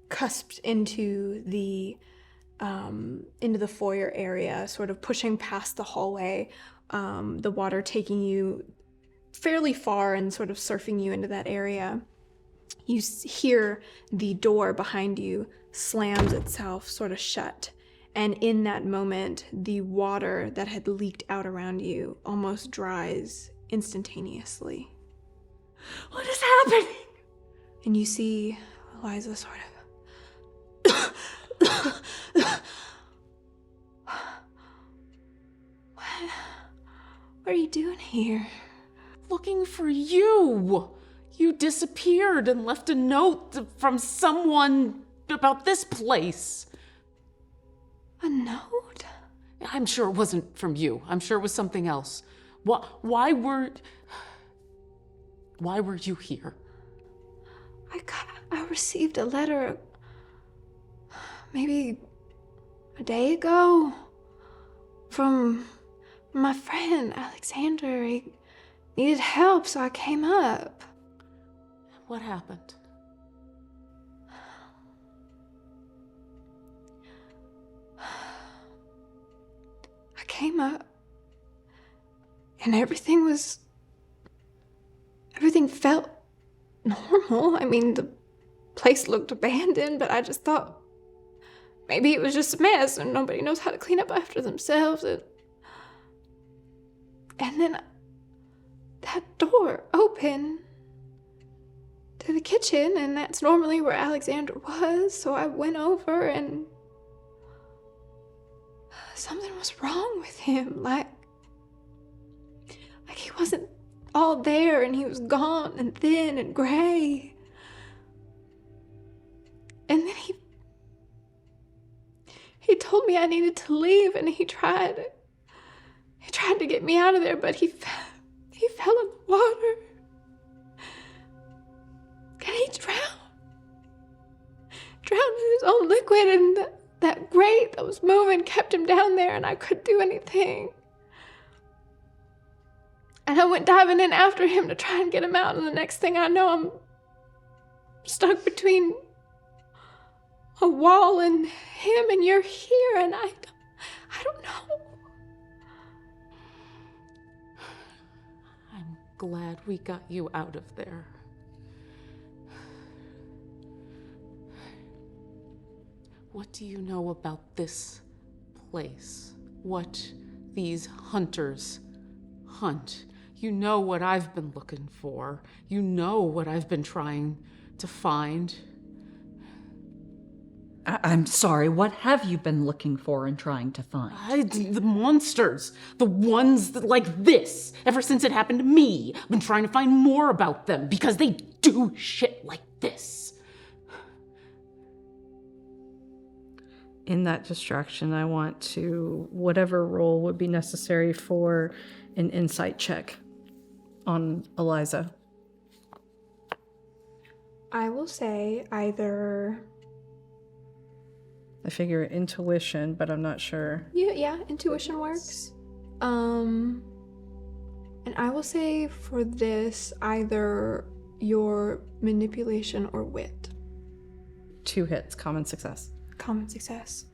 cusped into the foyer area, sort of pushing past the hallway, the water taking you fairly far and sort of surfing you into that area, you hear the door behind you slams itself sort of shut. And in that moment, the water that had leaked out around you almost dries instantaneously. What is happening? And you see Eliza sort of... What are you doing here? Looking for you. You disappeared and left a note from someone about this place. A note? I'm sure it wasn't from you. I'm sure it was something else. Why were you here? I received a letter maybe a day ago from my friend Alexander. He needed help, so I came up. What happened? I came up and everything felt normal. I mean, the place looked abandoned, but I just thought maybe it was just a mess and nobody knows how to clean up after themselves. And then that door opened to the kitchen, and that's normally where Alexander was, so I went over and something was wrong with him. Like he wasn't all there, and he was gone and thin and gray. And then he told me I needed to leave, and he tried to get me out of there, but he fell in the water. And he drowned in his own liquid, and that grate that was moving kept him down there, and I couldn't do anything. And I went diving in after him to try and get him out, and the next thing I know, I'm stuck between a wall and him, and you're here, and I don't know. I'm glad we got you out of there. What do you know about this place? What these hunters hunt? You know what I've been looking for. You know what I've been trying to find. I'm sorry, what have you been looking for and trying to find? The monsters. The ones like this. Ever since it happened to me, I've been trying to find more about them because they do shit like this. In that distraction, I want to, whatever roll would be necessary for an insight check on Eliza. I will say either... I figure intuition, but I'm not sure. Yeah, intuition works. And I will say for this, either your manipulation or wit. 2 hits, common success. Common success.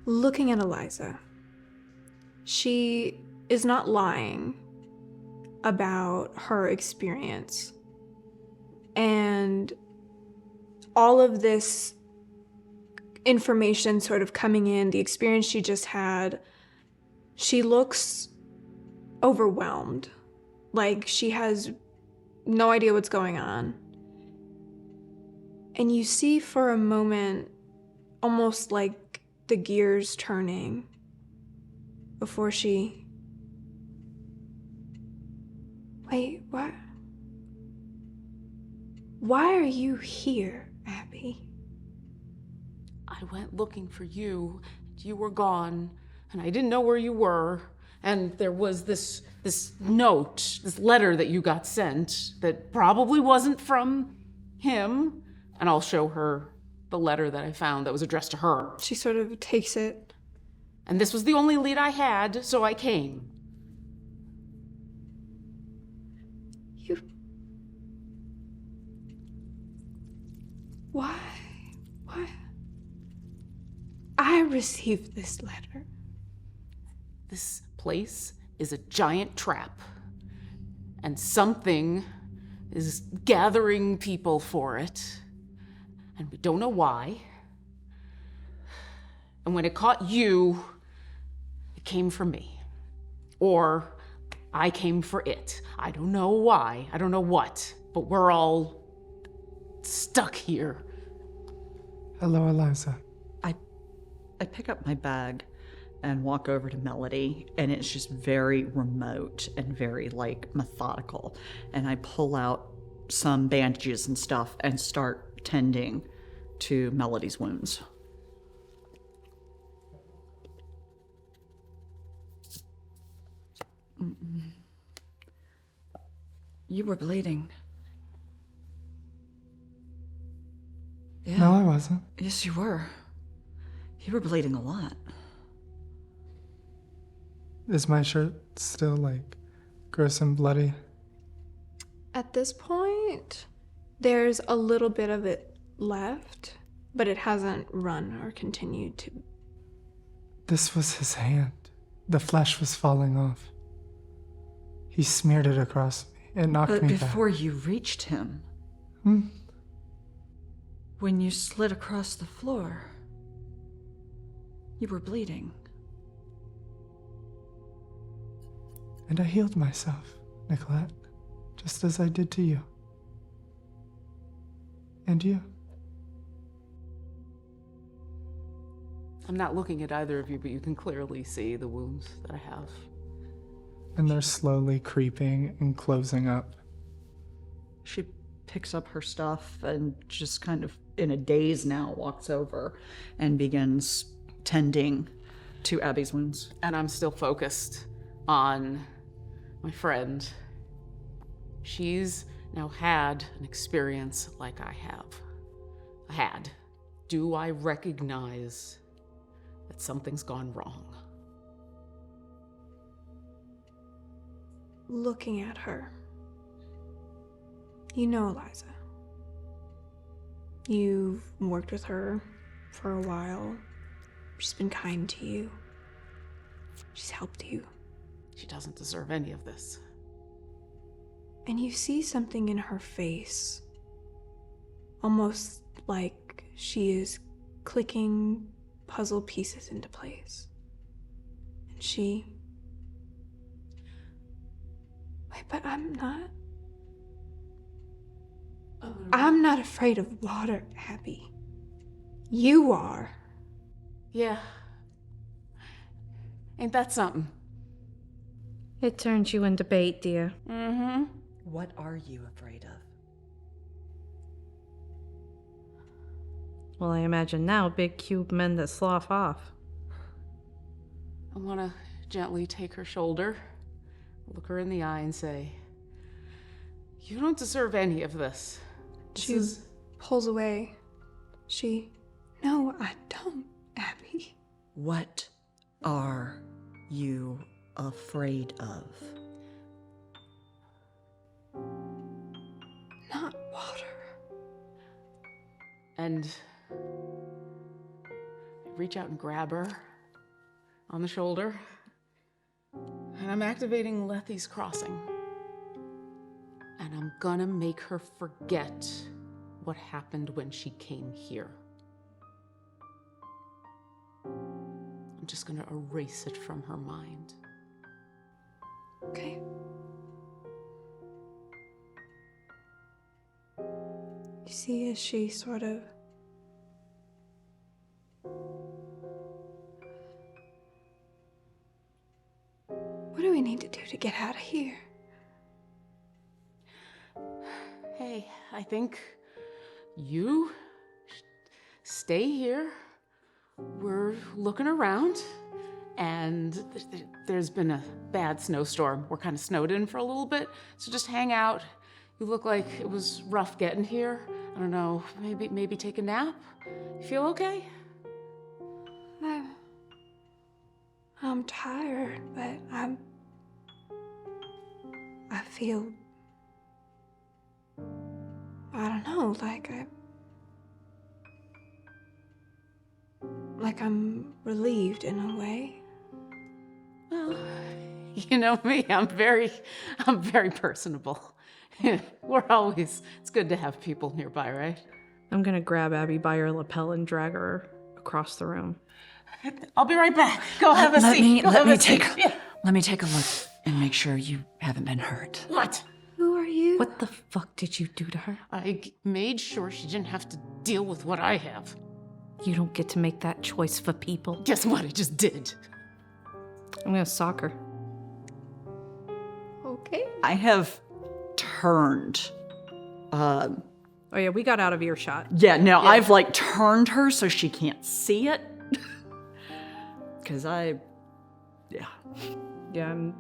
Looking at Eliza, she is not lying about her experience. And all of this information sort of coming in, the experience she just had, she looks overwhelmed. Like she has no idea what's going on. And you see for a moment almost like the gears turning before she What? Why are you here, Abby? I went looking for you. You were gone, and I didn't know where you were. And there was this note, this letter that you got sent that probably wasn't from him. And I'll show her the letter that I found that was addressed to her. She sort of takes it. And this was the only lead I had, so I came. You... Why? Why? I received this letter. This place is a giant trap. And something is gathering people for it. And we don't know why. And when it caught you, it came for me. Or I came for it. I don't know why. I don't know what. But we're all stuck here. Hello, Eliza. I pick up my bag and walk over to Melody, and it's just very remote and very, like, methodical. And I pull out some bandages and stuff and start tending to Melody's wounds. You were bleeding. Yeah. No, I wasn't. Yes, you were. You were bleeding a lot. Is my shirt still, like, gross and bloody? At this point, there's a little bit of it left, but it hasn't run or continued to. This was his hand. The flesh was falling off. He smeared it across me. It knocked But me back. before you reached him, when you slid across the floor, you were bleeding. And I healed myself, Nicolette, just as I did to you. And you. I'm not looking at either of you, but you can clearly see the wounds that I have. And they're slowly creeping and closing up. She picks up her stuff and just kind of in a daze now walks over and begins tending to Abby's wounds. And I'm still focused on my friend. She's now had an experience like I have. Had. Do I recognize that something's gone wrong? Looking at her. You know Eliza. You've worked with her for a while. She's been kind to you. She's helped you. She doesn't deserve any of this. And you see something in her face. Almost like she is clicking puzzle pieces into place. And she... Wait, but I'm not afraid of water, Abby. You are. Yeah. Ain't that something? It turns you into bait, dear. Mm-hmm. What are you afraid of? Well, I imagine now big cube men that slough off. I want to gently take her shoulder, look her in the eye and say, you don't deserve any of this. She pulls away. No, I don't, Abby. What are you afraid of? Not water. And I reach out and grab her on the shoulder. And I'm activating Lethy's crossing. And I'm gonna make her forget what happened when she came here. I'm just gonna erase it from her mind. Okay. You see as she sort of... What do we need to do to get out of here? okay. I think you stay here. We're looking around, and there's been a bad snowstorm. We're kind of snowed in for a little bit, so just hang out. You look like it was rough getting here. I don't know, maybe take a nap? You feel okay? I'm tired, but I feel, I don't know, like I'm relieved in a way. Well, you know me, I'm very personable. It's good to have people nearby, right? I'm gonna grab Abby by her lapel and drag her across the room. I'll be right back. Go have a seat. Let me take a look and make sure you haven't been hurt. What? Who are you? What the fuck did you do to her? I made sure she didn't have to deal with what I have. You don't get to make that choice for people. Guess what I just did? I'm gonna sock her. Okay. I have turned. Oh yeah, we got out of earshot. I've like turned her so she can't see it. Cause Yeah, I'm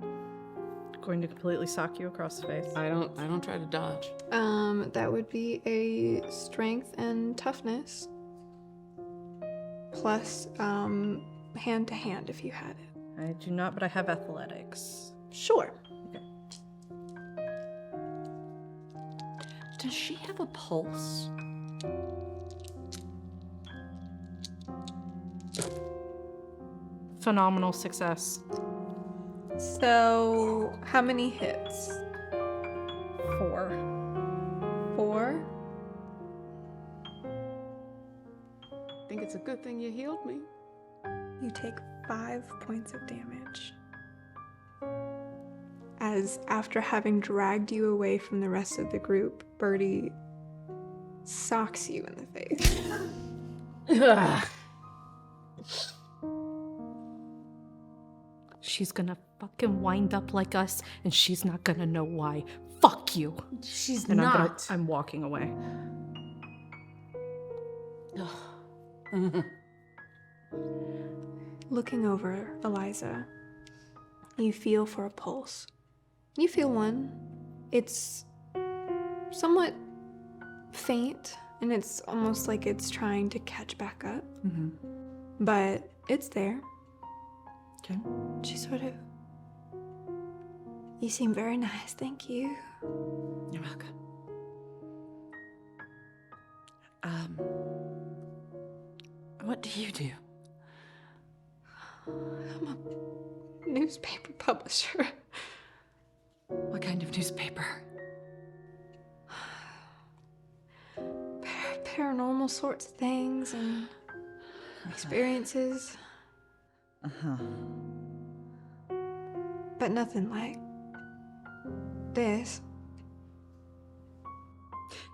going to completely sock you across the face. I don't try to dodge. That would be a strength and toughness. Plus, hand to hand if you had it. I do not, but I have athletics. Sure. does she have a pulse? Phenomenal success. So, how many hits? 4. 4? I think it's a good thing you healed me. You take 5 points of damage. As after having dragged you away from the rest of the group, Birdie socks you in the face. She's gonna fucking wind up like us, and she's not gonna know why. Fuck you. She's And not. I'm walking away. Looking over Eliza, you feel for a pulse. You feel one. It's somewhat faint, and it's almost like it's trying to catch back up. Mm-hmm. But it's there. Okay. She sort of... You seem very nice, thank you. You're welcome. What do you do? I'm a newspaper publisher. What kind of newspaper? Paranormal sorts of things and experiences. Uh-huh. But nothing like this.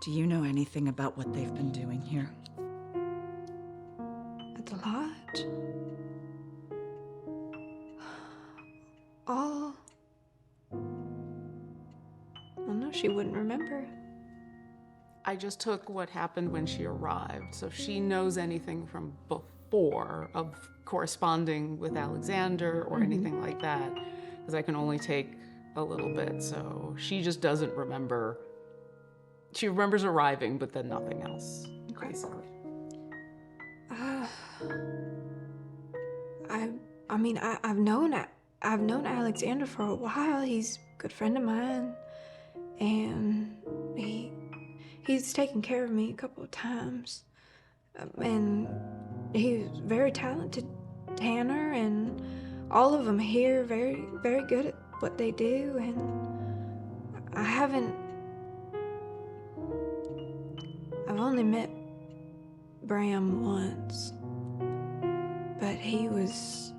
Do you know anything about what they've been doing here? At the lodge? All... Well, no, she wouldn't remember. I just took what happened when she arrived, so if she knows anything from before of corresponding with Alexander or anything like that, because I can only take a little bit, so she just doesn't remember. She remembers arriving, but then nothing else, basically. I've known Alexander for a while. He's a good friend of mine, and he's taken care of me a couple of times, and he's very talented tanner, and all of them here very, very good at what they do, and I've only met Bram once, but he was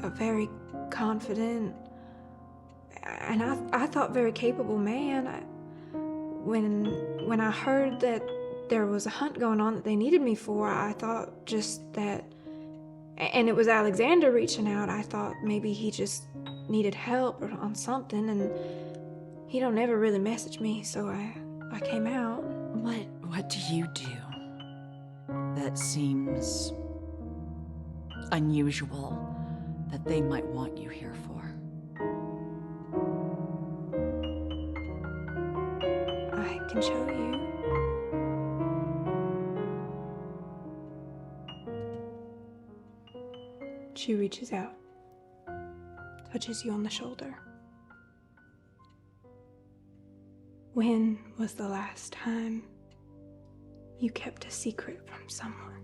a very confident, and I thought very capable man. When I heard that there was a hunt going on that they needed me for, I thought just that, and it was Alexander reaching out, I thought maybe he just needed help or on something, and he don't ever really message me, so I I came out. What do you do that seems unusual that they might want you here for? I can show you. She reaches out, touches you on the shoulder. When was the last time you kept a secret from someone?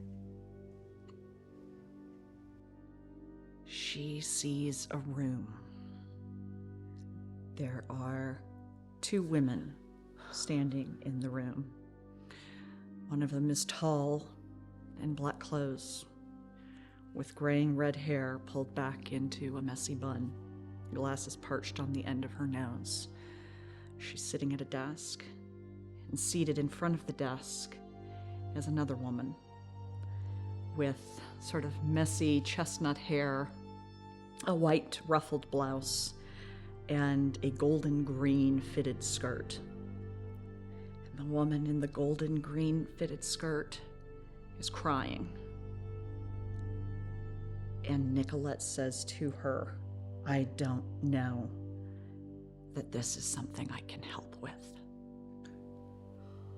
She sees a room. There are 2 women standing in the room. One of them is tall in black clothes, with graying red hair pulled back into a messy bun, glasses perched on the end of her nose. She's sitting at a desk, and seated in front of the desk is another woman with sort of messy chestnut hair, a white ruffled blouse, and a golden green fitted skirt. And the woman in the golden green fitted skirt is crying. And Nicolette says to her, "I don't know that this is something I can help with."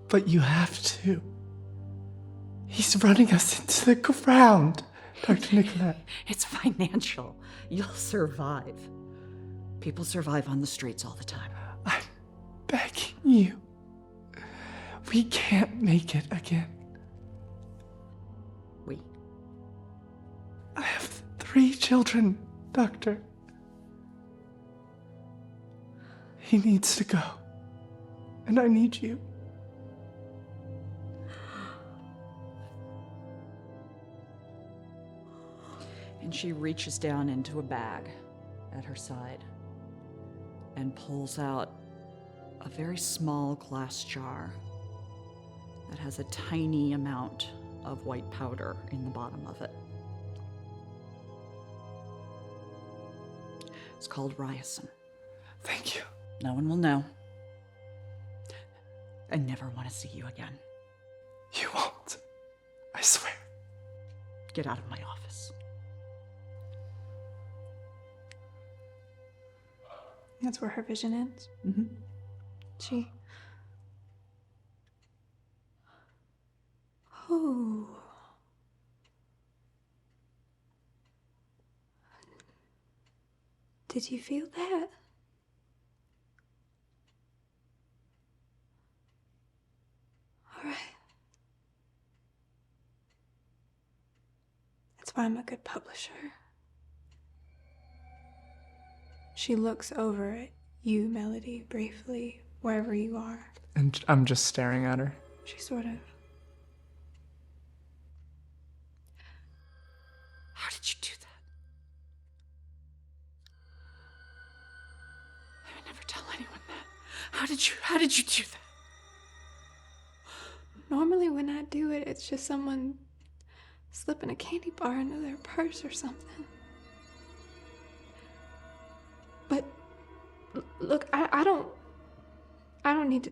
But you have to. He's running us into the ground, Dr. Nicolette. It's financial. You'll survive. People survive on the streets all the time. I'm begging you. We can't make it again. We. I have 3 children, Doctor. He needs to go. And I need you. And she reaches down into a bag at her side and pulls out a very small glass jar that has a tiny amount of white powder in the bottom of it. It's called Ryerson. Thank you. No one will know. I never want to see you again. You won't. I swear. Get out of my office. That's where her vision ends. Mm-hmm. She... Oh. Did you feel that? All right. That's why I'm a good publisher. She looks over at you, Melody, briefly, wherever you are. And I'm just staring at her. She sort of... How did you do that? I would never tell anyone that. How did you do that? Normally when I do it, it's just someone slipping a candy bar into their purse or something. But look, I don't need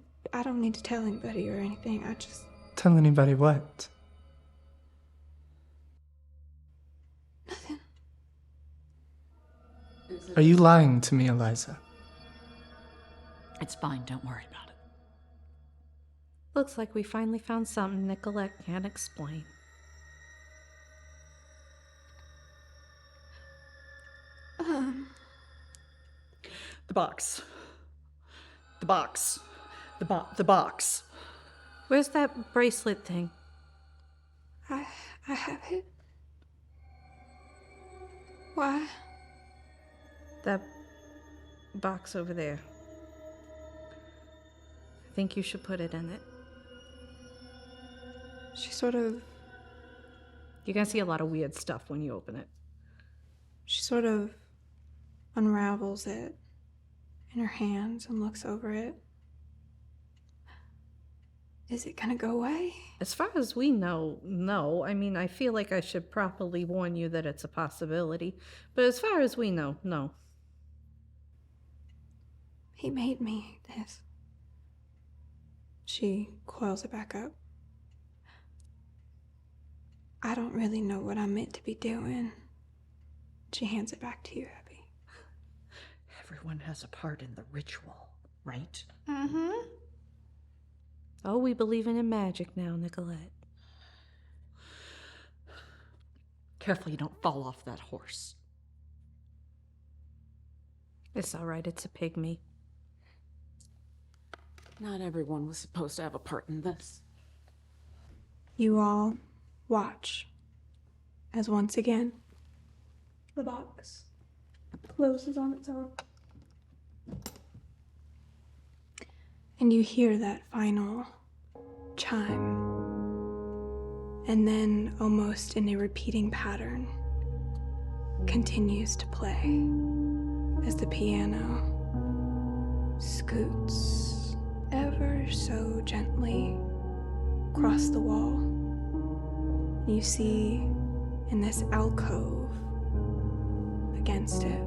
to tell anybody or anything. I just... Tell anybody what? Nothing. Are you lying to me, Eliza? It's fine, don't worry about it. Looks like we finally found something Nicolette can't explain. The box. The box. The box. Where's that bracelet thing? I have it. Why? That box over there. I think you should put it in it. She sort of... You're gonna see a lot of weird stuff when you open it. She sort of unravels it in her hands and looks over it. Is it gonna go away? As far as we know, no. I mean, I feel like I should properly warn you that it's a possibility. But as far as we know, no. He made me this. She coils it back up. I don't really know what I'm meant to be doing. She hands it back to you, Abby. Everyone has a part in the ritual, right? Mm-hmm. Oh, we believe in magic now, Nicolette. Careful you don't fall off that horse. It's all right, it's a pygmy. Not everyone was supposed to have a part in this. You all watch as once again the box closes on its own. And you hear that final chime. And then, almost in a repeating pattern, continues to play as the piano scoots ever so gently across the wall. You see in this alcove against it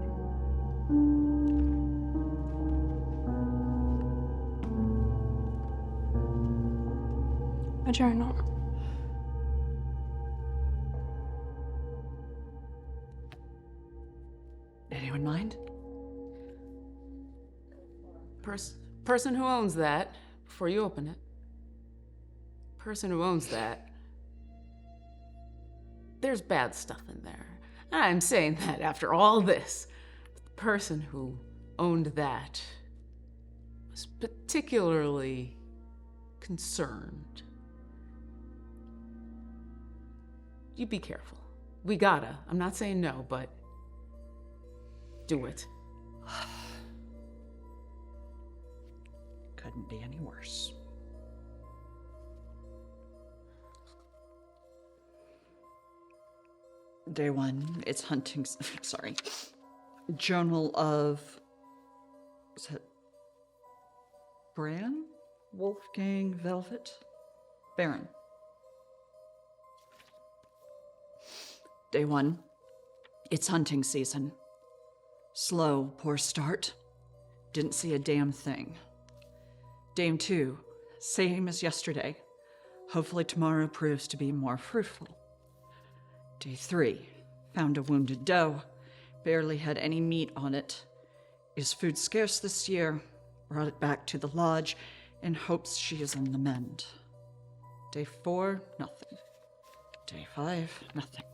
a journal. Anyone mind? Person who owns that, before you open it, person who owns that, there's bad stuff in there. And I'm saying that after all this. But the person who owned that was particularly concerned. You be careful. We gotta. I'm not saying no, but do it. Couldn't be any worse. Day 1, it's hunting. Sorry. Journal of. Is that Bran? Wolfgang Velvet? Baron. Day 1, it's hunting season. Slow, poor start. Didn't see a damn thing. Day 2, same as yesterday. Hopefully tomorrow proves to be more fruitful. Day 3, found a wounded doe. Barely had any meat on it. Is food scarce this year? Brought it back to the lodge in hopes she is on the mend. Day 4, nothing. Day 5, nothing.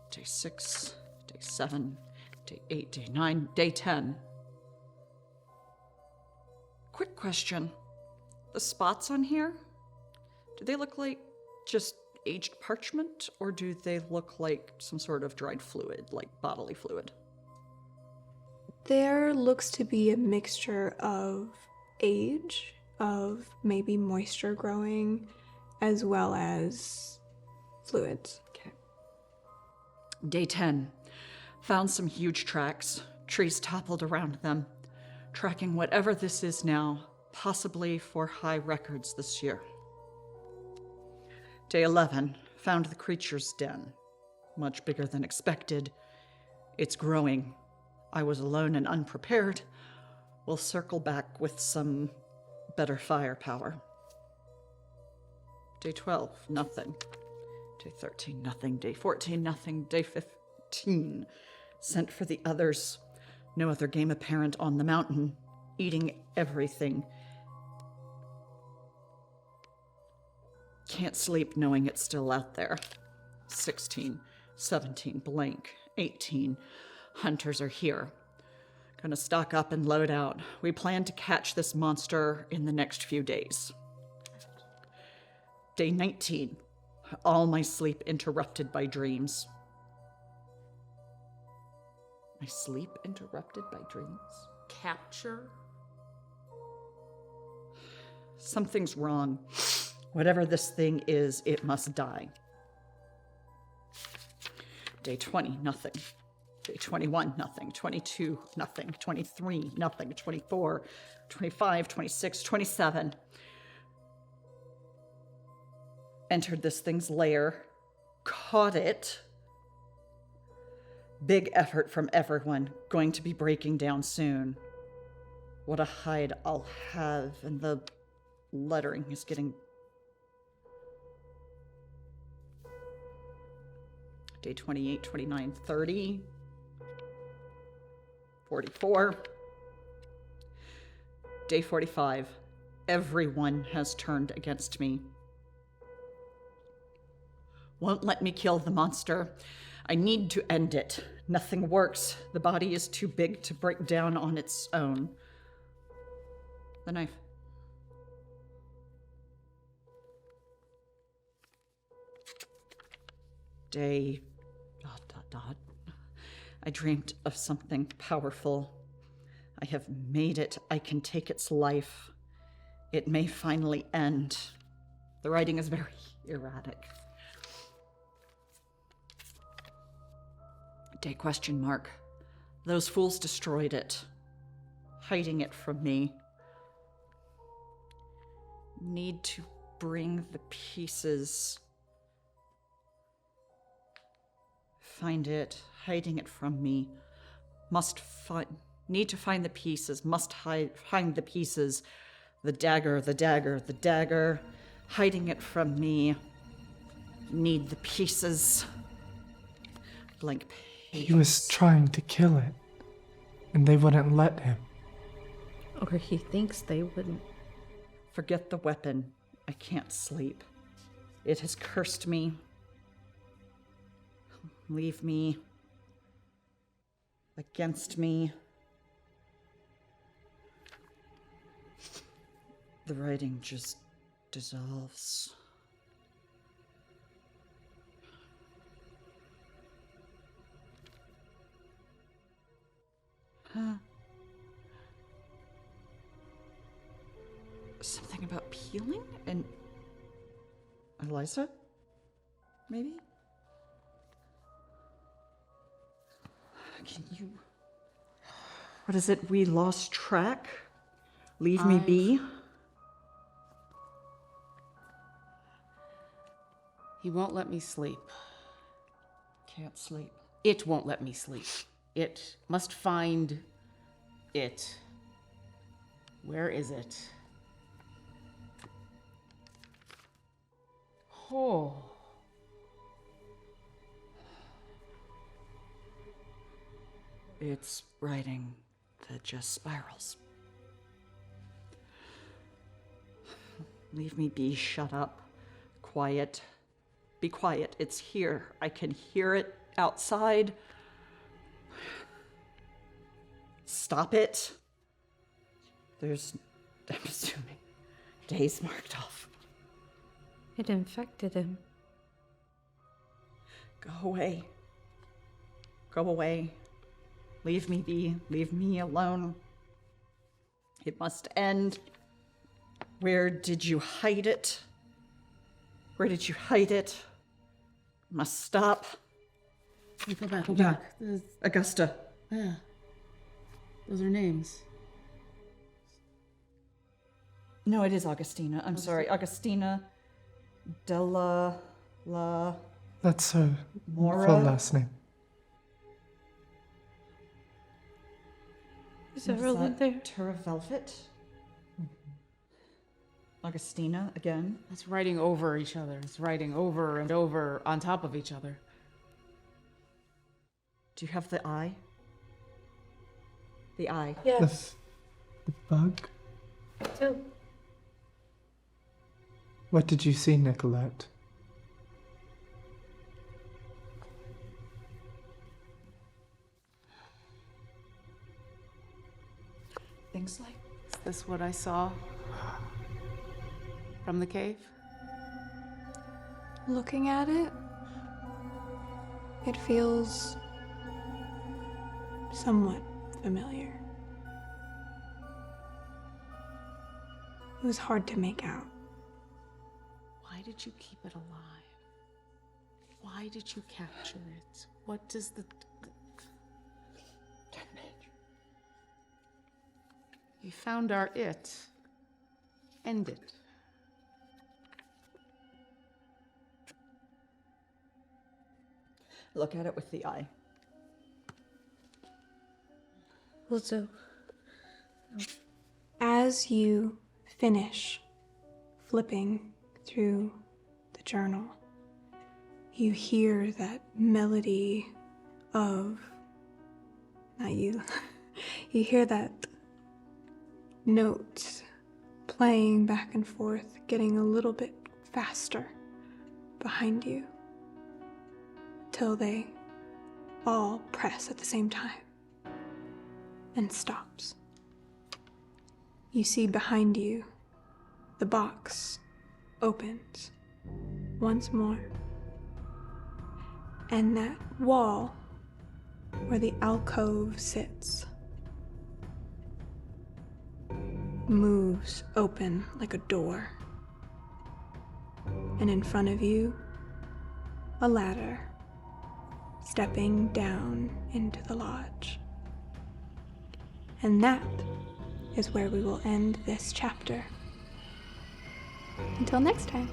Day 6, day 7, day 8, day 9, day 10. Quick question. The spots on here, do they look like just aged parchment, or do they look like some sort of dried fluid, like bodily fluid? There looks to be a mixture of age, of maybe moisture growing, as well as fluids. Okay. Day 10. Found some huge tracks, trees toppled around them, tracking whatever this is now, possibly for high records this year. Day 11. Found the creature's den. Much bigger than expected. It's growing. I was alone and unprepared. We'll circle back with some better firepower. Day 12, nothing. Day 13, nothing. Day 14, nothing. Day 15, sent for the others. No other game apparent on the mountain. Eating everything. Can't sleep knowing it's still out there. 16, 17, blank. 18, hunters are here. Gonna stock up and load out. We plan to catch this monster in the next few days. Day 19, all my sleep interrupted by dreams. My sleep interrupted by dreams? Capture? Something's wrong. Whatever this thing is, it must die. Day 20, nothing. Day 21, nothing. 22, nothing. 23, nothing. 24, 25, 26, 27. Entered this thing's lair. Caught it. Big effort from everyone. Going to be breaking down soon. What a hide I'll have, and the lettering is getting... Day 28, 29, 30, 44. Day 45. Everyone has turned against me. Won't let me kill the monster. I need to end it. Nothing works. The body is too big to break down on its own. The knife. Day... ... I dreamed of something powerful. I have made it. I can take its life. It may finally end. The writing is very erratic. Day question mark. Those fools destroyed it, hiding it from me. Need to bring the pieces. Find it, hiding it from me. Need to find the pieces, find the pieces. The dagger, the dagger, the dagger. Hiding it from me. Need the pieces. Blank page. He was trying to kill it, and they wouldn't let him. Or he thinks they wouldn't. Forget the weapon. I can't sleep. It has cursed me. Leave me. Against me. The writing just dissolves. Something about peeling and Eliza? Maybe? Can you... What is it? We lost track? Leave me be? He won't let me sleep. Can't sleep. It won't let me sleep. It must find it. Where is it? Oh. It's writing that just spirals. Leave me be, shut up. Quiet. Be quiet, it's here. I can hear it outside. Stop it. There's, I'm assuming, days marked off. It infected him. Go away. Go away. Leave me be. Leave me alone. It must end. Where did you hide it? Where did you hide it? Must stop. Go back, go Yeah. back. Augusta. Yeah. Those are names. No, it is Augustina. I'm sorry. Augustina Della La That's her Mora. full last name. Is everyone there? Terra Velvet. Augustina again. It's writing over each other. It's writing over and over on top of each other. Do you have the eye? The eye. Yes. The bug? Two. What did you see, Nicolette? Things like... Is this what I saw from the cave? Looking at it, it feels somewhat familiar. It was hard to make out. Why did you keep it alive? Why did you capture it? What does the... You found our it. End it. Look at it with the eye. Will do. As you finish flipping through the journal, you hear that melody of, not you, you hear that note playing back and forth, getting a little bit faster behind you, till they all press at the same time and stops. You see behind you the box opens once more, and that wall where the alcove sits moves open like a door, and in front of you, a ladder stepping down into the lodge. And that is where we will end this chapter. Until next time.